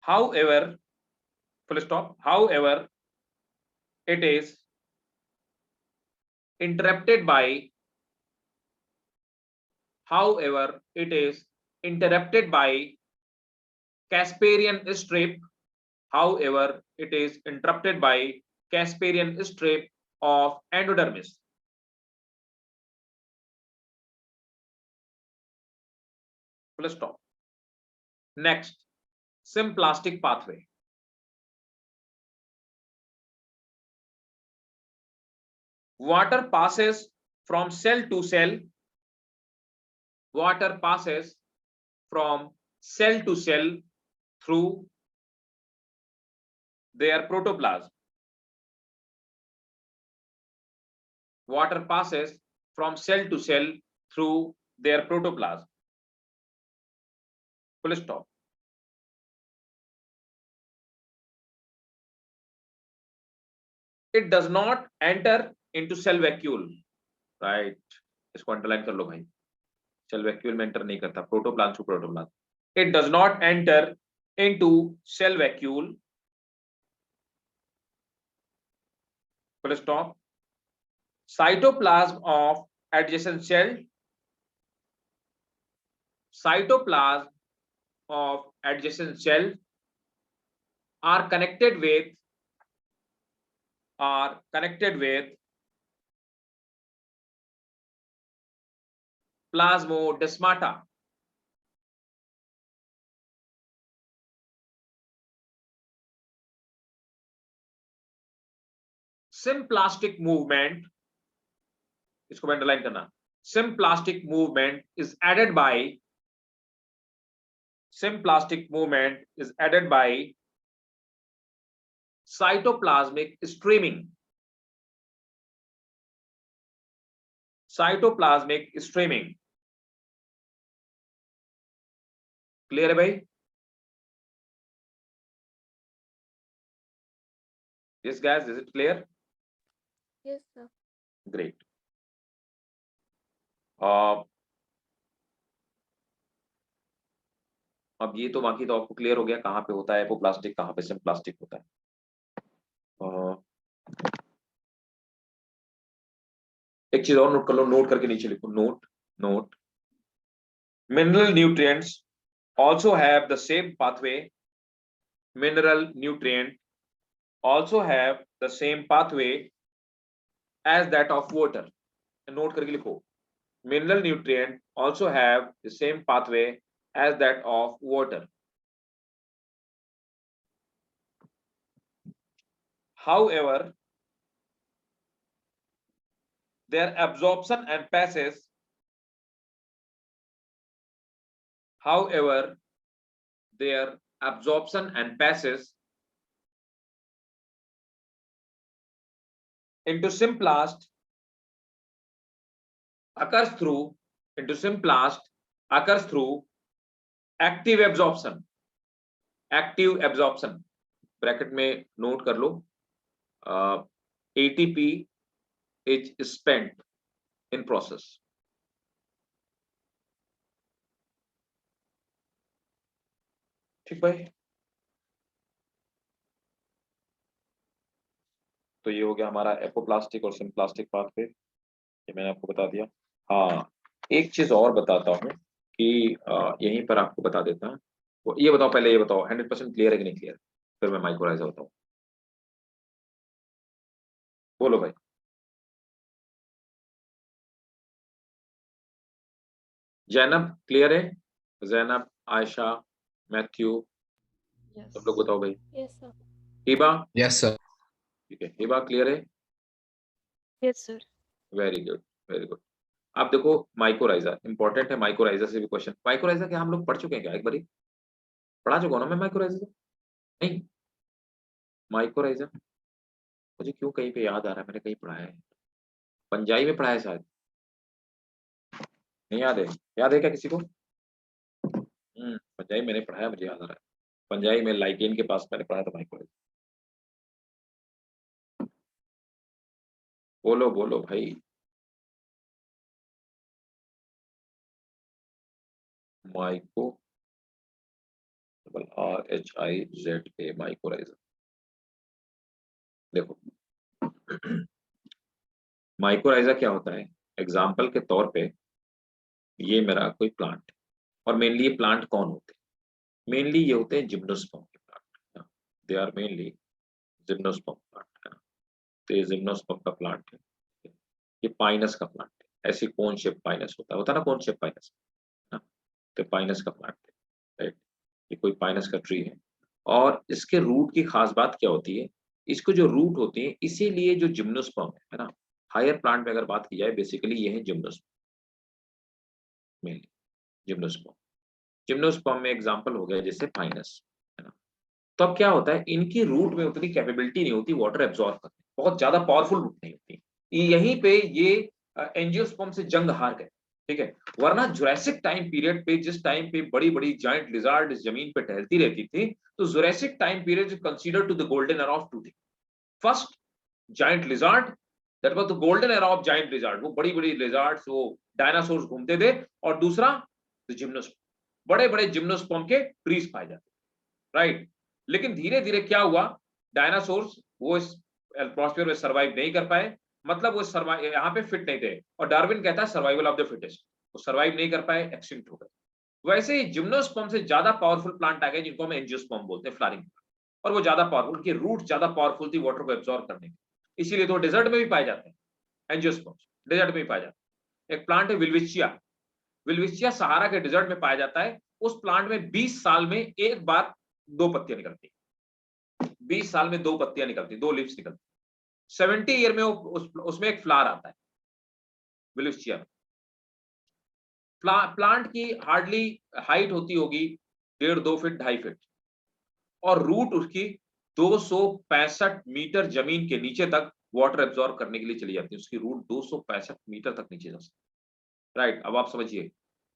However, full stop. However, it is interrupted by. However, it is interrupted by Casparian strip. However, it is interrupted by Casparian strip of endodermis. Full stop. Next, symplastic pathway. Water passes from cell to cell. Water passes from cell to cell through their protoplasm. Water passes from cell to cell through their protoplasm. Full stop. It does not enter into cell vacuole, right? इसको underline कर लो भाई. Cell vacuole में enter नहीं करता, protoplasm to protoplasm. It does not enter into cell vacuole. Full stop. Cytoplasm of adjacent cell. Cytoplasm of adjacent cell are connected with plasmodesmata. Symplastic movement, इसको underline करना. Symplastic movement is added by cytoplasmic streaming. Cytoplasmic streaming. Clear है भाई? Yes guys, is it clear? Yes, sir. Great. अब ये तो बाकी तो आपको क्लियर हो गया कहाँ पे होता है एपोप्लास्टिक, कहाँ पे सिम्प्लास्टिक होता है. एक चीज और नोट कर लो, नोट करके नीचे लिखो, note. Mineral nutrients also have the same pathway. Mineral nutrient also have the same pathway as that of water. Note करके लिखो. Mineral nutrient also have the same pathway as that of water. however their absorption and passes into symplast occurs through active absorption bracket में note कर लो, ATP is spent in process. ठीक भाई, तो ये हो गया हमारा एपोप्लास्टिक और सिम्प्लास्टिक पाथवे, ये मैंने आपको बता दिया। हाँ, एक चीज और बताता हूँ कि यहीं पर आपको बता देता हूँ। ये बताओ, पहले ये बताओ 100% क्लियर है कि नहीं क्लियर, फिर मैं माइक्रोराइजर बताऊँ। बोलो भाई। जैनब क्लियर है? जैनब, आयशा, मैथ्यू, सब लोग बताओ भाई। Yes, sir. Hiba? Yes, sir. ठीक है, हिबा क्लियर है? Yes, sir. Very good, very good. आप देखो माइक्रोराइजर इंपॉर्टेंट है, माइक्रोराइजर से भी क्वेश्चन। माइक्रोराइजर क्या हम लोग पढ़ चुके हैं क्या? एक बारी पढ़ा चुका हूं ना मैं माइक्रोराइजर? नहीं, माइक्रोराइजर मुझे क्यों कहीं पे याद आ रहा है, मैंने कहीं पढ़ा है, पंजाबी में पढ़ा है शायद, नहीं याद है? याद है क्या किसी को? पंजाबी मैंने पढ़ा है, मुझे याद आ रहा है, पंजाबी में लाइकेन के पास मैंने पढ़ा था माइक्रोराइजर। बोलो बोलो भाई। Micro RHIZA माइक्रोराइजर। देखो माइक्रोराइजर क्या होता है, एग्जाम्पल के तौर पे ये मेरा कोई प्लांट है, और मेनली ये प्लांट कौन होते हैं? मेनली ये होते हैं जिम्नोस्पर्म के plant, they are mainly gymnosperm plant. तो ये जिम्नोस्पर्म का प्लांट है, ये पाइनस का प्लांट है। ऐसी कोन शेप पाइनस होता है ना, कोन शेप पाइनस, तो पाइनस का प्लांट है, राइट। ये कोई पाइनस का ट्री है, और इसके रूट की खास बात क्या होती है, इसको जो रूट होती है, इसीलिए जो जिम्नोस्पर्म है ना, हायर प्लांट में अगर बात की जाए, बेसिकली ये है जिम्नोस्पर्म, मेनली जिम्नोस्पर्म। जिम्नोस्पर्म में एग्जांपल हो गया जैसे पाइनस, है ना। तो अब क्या होता है, इनकी रूट में उतनी कैपेबिलिटी नहीं होती वाटर एब्जॉर्ब करने, बहुत ज्यादा पावरफुल रूट नहीं होती, यहीं पे ये एंजियोस्पर्म से जंग हार गए, ठीक है। वरना जुरासिक टाइम पीरियड पे, जिस टाइम पे बड़ी बड़ी जायंट लिजार्ड इस जमीन पे टहलती रहती थी, तो Jurassic time period is considered to the golden era of two things. First giant lizard, that was the golden era of giant lizard, वो बड़ी बड़ी लिजार्ड्स, वो डायनासोर्स घूमते थे। और दूसरा द जिम्नोस्पर्म, बड़े बड़े जिम्नोस्पर्म के ट्रीज पाए जाते, राइट। लेकिन धीरे धीरे क्या हुआ, डायनासोर्स वो इस एटमॉस्फेयर में सर्वाइव नहीं कर पाए, मतलब वो सर्वाइव यहाँ पे फिट नहीं थे, और डार्विन कहता है सर्वाइवल ऑफ द फिटेस्ट, वो सर्वाइव नहीं कर पाए, एक्सटिंक्ट हो गए। वैसे ही जिम्नोस्पर्म से ज्यादा पावरफुल प्लांट आ गए, जिनको हम एंजियोस्पर्म बोलते हैं, फ्लावरिंग, और वो ज्यादा पावरफुल, उनकी रूट ज्यादा पावरफुल थी वाटर को एब्जॉर्ब करने की, इसीलिए तो डेजर्ट में भी पाए जाते हैं एंजियोस्पर्म, डेजर्ट में भी पाए जाते हैं। एक प्लांट है विल्विचिया, विल्विचिया सहारा के डेजर्ट में पाया जाता है। उस प्लांट में 20 साल में एक बार 2 पत्तियां निकलती, 20 साल में 2 पत्तियां निकलती, 2 लीव्स निकलती। 70 ईयर में उसमें एक फ्लावर आता है विल्विचिया में। प्लांट की हार्डली हाइट होती होगी 1.5-2 फीट, 2.5 फीट, और रूट उसकी 265 मीटर जमीन के नीचे तक वाटर एब्जॉर्ब करने के लिए चली जाती है। उसकी रूट 265 मीटर तक नीचे जा सकती, राइट। अब आप समझिए,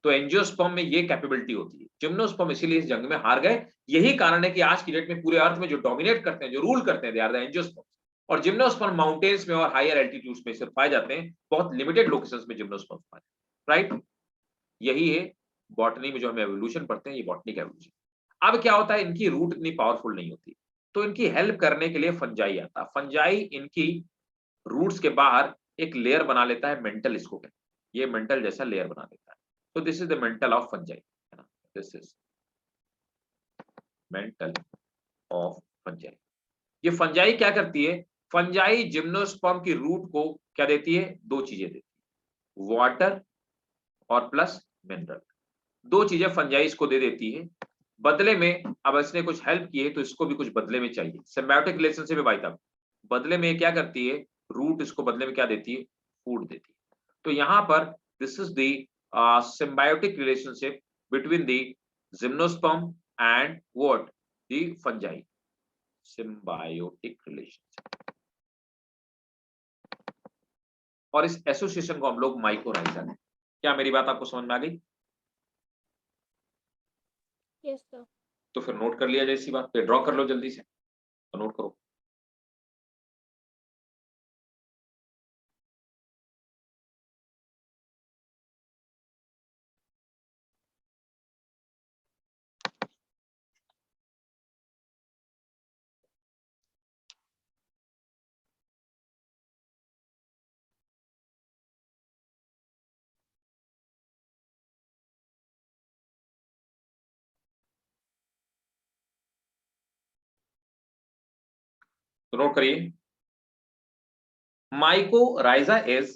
तो एंजियोस्पर्म में ये कैपेबिलिटी होती है। जिम्नोस्पर्म इसीलिए इस जंग में हार गए। यही कारण है कि आज की डेट में पूरे अर्थ में जो डोमिनेट करते हैं, जो रूल करते हैं, दे आर द एंजियोस्पर्म। और जिम्नोस्पर्म माउंटेन्स में और हायर एल्टीट्यूड्स में सिर्फ पाए जाते हैं, बहुत लिमिटेड लोकेशंस में जिम्नोस्पर्म पाए, राइट। यही है बॉटनी में जो हम एवोल्यूशन पढ़ते हैं, ये बॉटनी का एवोल्यूशन। अब क्या होता है, इनकी रूट इतनी पावरफुल नहीं होती, तो इनकी हेल्प करने के लिए फंजाई आता है। फंजाई इनकी रूट्स के बाहर एक लेयर बना लेता है, मेंटल इसको कहते हैं, ये मेंटल जैसा लेयर बना देता है। तो this is the mental of fungi, है ना, this is mental of fungi. ये फंजाई क्या करती है, फंजाई जिम्नोस्पर्म की रूट को क्या देती है, 2 चीजें देती है, वाटर और प्लस मिनरल। 2 चीजें फंजाई इसको दे देती है बदले में। अब इसने कुछ हेल्प की है, तो इसको भी कुछ बदले में चाहिए, सिम्बायोटिक रिलेशनशिप है भाई साहब। बदले में क्या करती है, रूट इसको बदले में क्या देती है, फूड देती है। तो यहाँ पर this is the symbiotic relationship between the gymnosperm and what, the fungi, symbiotic relationship। और इस एसोसिएशन को हम लोग माइकोराइजा कहते हैं। क्या मेरी बात आपको समझ में आ गई? Yes, sir. तो फिर नोट कर लिया जाए इसी बात पे, ड्रॉ कर लो जल्दी से, तो नोट करो। तो नोट करिए, mycorrhiza is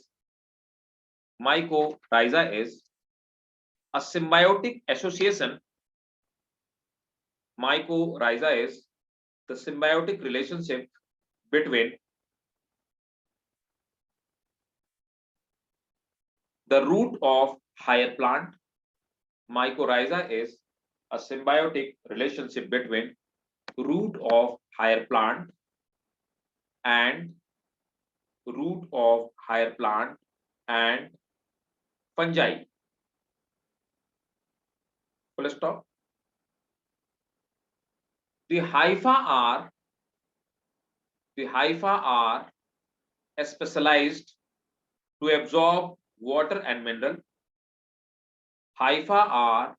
a symbiotic association। mycorrhiza is the symbiotic relationship between the root of higher plant। mycorrhiza is a symbiotic relationship between root of higher plant and root of higher plant and fungi। Full stop। The hypha are specialized to absorb water and mineral। hypha are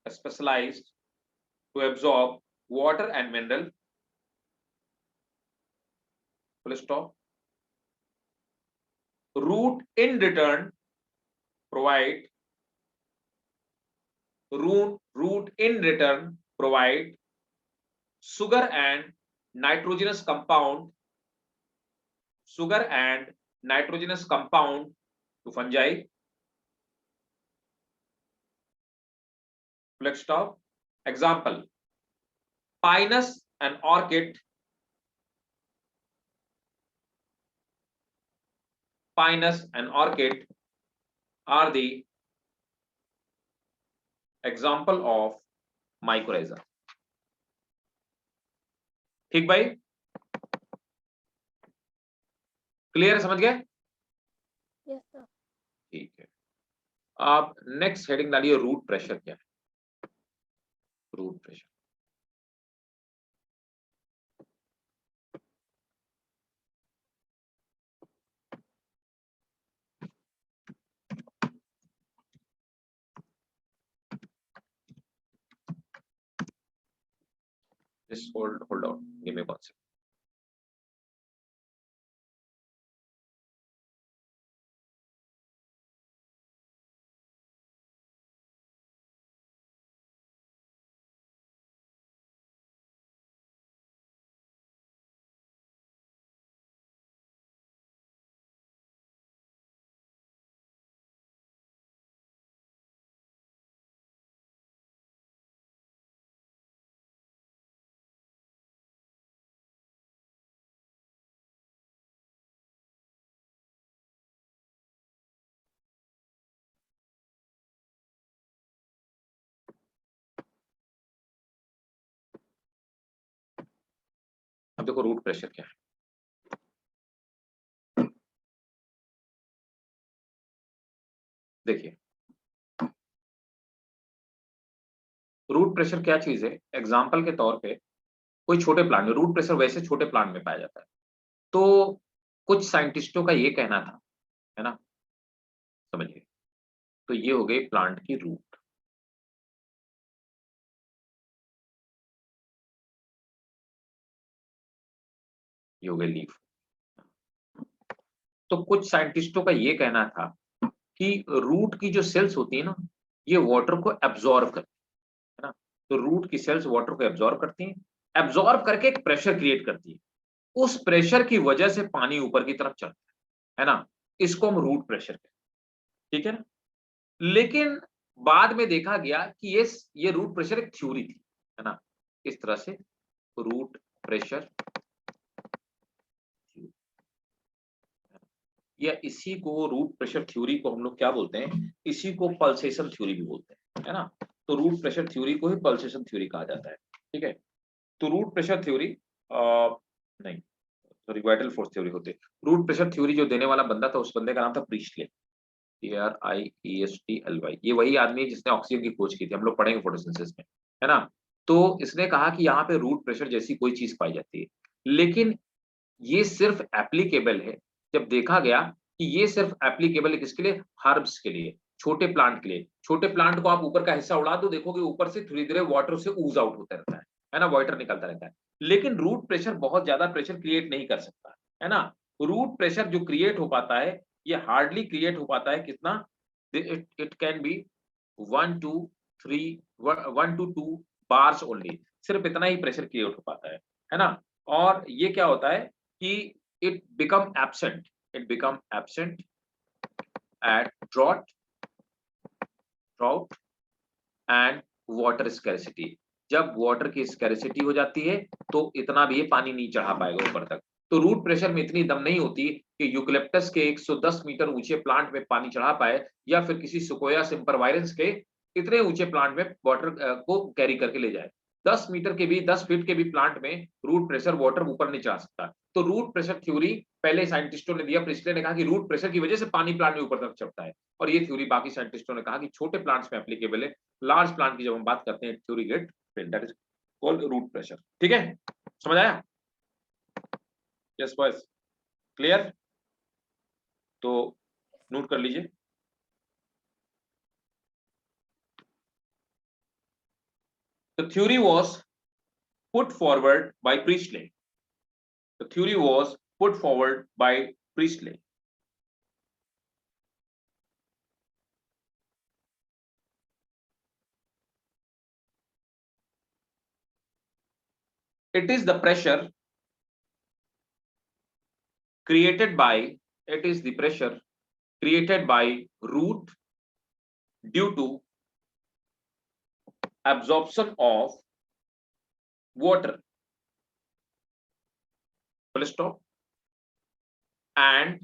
specialized to absorb water and mineral। Full stop। Root in return provide sugar and nitrogenous compound to fungi। Full stop। Example, pinus and orchid are the example of mycorrhiza। ठीक भाई, clear समझ गए? Yes, sir. ठीक है, आप next heading डालिए, root pressure क्या है? Root pressure, just hold on, give me 1 second। अब देखो रूट प्रेशर क्या है। देखिए, रूट प्रेशर क्या चीज है, एग्जाम्पल के तौर पे कोई छोटे प्लांट में, रूट प्रेशर वैसे छोटे प्लांट में पाया जाता है। तो कुछ साइंटिस्टों का ये कहना था, है ना, समझिए, तो ये हो गई प्लांट की रूट। ये हो गई लीफ। तो कुछ साइंटिस्टों का ये कहना था कि रूट की जो सेल्स होती है ना, ये वाटर को एब्जॉर्ब करती है ना। तो रूट की सेल्स वाटर को एब्जॉर्ब करती हैं, एब्जॉर्ब करके एक प्रेशर क्रिएट करती है। उस प्रेशर की वजह से पानी ऊपर की तरफ चलता है ना। इसको हम रूट प्रेशर कहते हैं, ठीक है ना। लेकिन बाद में देखा गया कि ये रूट प्रेशर एक थ्योरी थी, है ना। इस तरह से रूट प्रेशर या इसी को रूट प्रेशर थ्योरी को हम लोग क्या बोलते हैं, इसी को पल्सेशन थ्योरी भी बोलते हैं, है ना। तो रूट प्रेशर थ्योरी को ही पल्सेशन थ्योरी कहा जाता है, ठीक है। तो रूट प्रेशर थ्योरी नहीं, सॉरी, वाइटल फोर्स थ्योरी होते। रूट प्रेशर थ्योरी जो देने वाला बंदा था, उस बंदे का नाम था प्रीस्टले, PRIESTLY। ये वही आदमी है जिसने ऑक्सीजन की खोज की थी, हम लोग पढ़ेंगे फोटोसिंथेसिस में, है ना। तो इसने कहा कि यहाँ पे रूट प्रेशर जैसी कोई चीज पाई जाती है, लेकिन ये सिर्फ एप्लीकेबल है जब देखा गया कि ये सिर्फ एप्लीकेबल है किसके लिए, हर्ब्स के लिए, छोटे प्लांट के लिए। छोटे प्लांट को आप ऊपर का हिस्सा उड़ा दो, देखोगे ऊपर से धीरे धीरे वाटर से ऊज आउट होता रहता है ना, वाटर निकलता रहता है। लेकिन रूट प्रेशर बहुत ज्यादा प्रेशर क्रिएट नहीं कर सकता, है ना। रूट प्रेशर जो क्रिएट हो पाता है, ये हार्डली क्रिएट हो पाता है, कितना, it can be 1 to 3 1 to 2 bars only, सिर्फ इतना ही प्रेशर क्रिएट हो पाता है ना। और ये क्या होता है कि it become absent at drought and water scarcity. जब वाटर की स्कैरिसिटी हो जाती है तो इतना भी ये पानी नहीं चढ़ा पाएगा ऊपर तक। तो रूट प्रेशर में इतनी दम नहीं होती कि यूकलिप्टस के 110 मीटर ऊंचे प्लांट में पानी चढ़ा पाए, या फिर किसी सुकोया सिम्परवायरेंस के इतने ऊंचे प्लांट में वाटर को कैरी करके ले जाए। 10 मीटर के भी, 10 फीट के भी प्लांट में रूट प्रेशर वाटर ऊपर नहीं चढ़ा सकता। तो रूट प्रेशर थ्योरी पहले साइंटिस्टों ने दिया, प्रिस्टले ने कहा कि रूट प्रेशर की वजह से पानी प्लांट में ऊपर तक चढ़ता है, और ये थ्योरी बाकी साइंटिस्टों ने कहा कि छोटे प्लांट्स में एप्लीकेबल है। लार्ज प्लांट की जब हम बात करते हैं, theory get that is called root pressure. ठीक है, समझ आया? Yes boys, clear? तो नोट कर लीजिए। The theory was put forward by Priestley. The theory was put forward by Priestley. It is the pressure created by, it is the pressure created by root due to absorption of water, full stop, and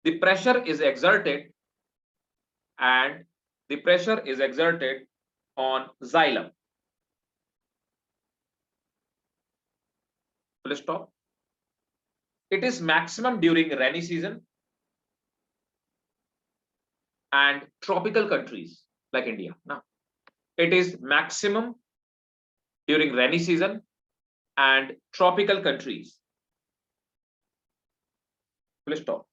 the pressure is exerted, and the pressure is exerted on xylem, full stop. It is maximum during rainy season and tropical countries like India. Now, it is maximum during rainy season and tropical countries. Full stop.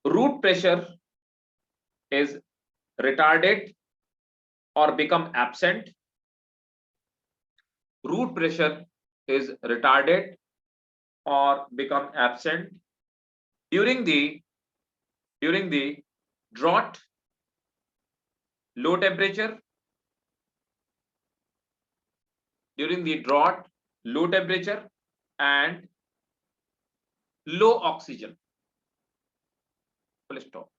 Root pressure is retarded or become absent. Root pressure is retarded or become absent during the drought, low temperature, during the drought, low temperature, and low oxygen. Full stop.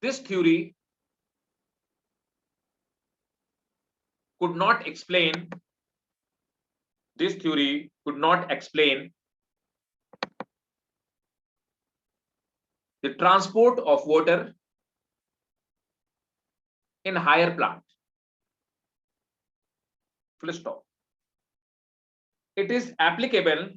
This theory could not explain, this theory could not explain the transport of water in higher plant. Full stop. It is applicable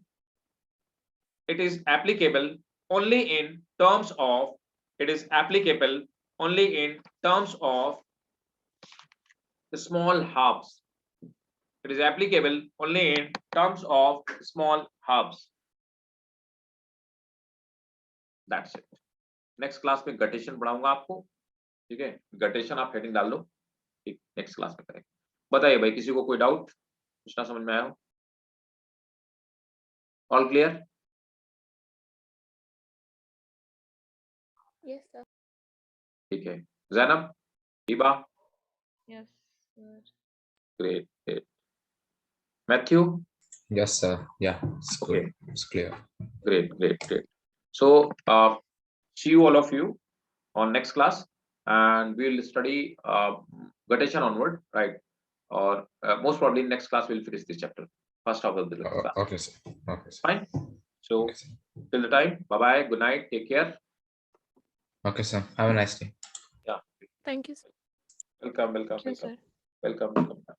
only in terms of, it is applicable only in terms of the small hubs. It is applicable only in terms of small hubs. That's it. Next class में guttation पढ़ाऊंगा आपको, ठीक है। Guttation आप heading डाल लो, ठीक, next class में करेंगे। बताइए भाई, किसी को कोई डाउट, कुछ ना समझ में आया हो? All clear? Yes, sir. ठीक है। Zainab, Hiba, Yes, sir. Great great. Matthew, Yes, sir. Yeah, it's Okay. good. It's clear. great. So see you all of you on next class, and we'll study gradation onward, right? or most probably next class we'll finish this chapter, first half of the class. Okay, sir. Okay, sir. Fine. So Okay, sir. till the time, bye bye, good night, take care. Okay, sir. Have a nice day. Thank you, sir. Welcome, welcome, Thank you, welcome, sir. welcome, welcome.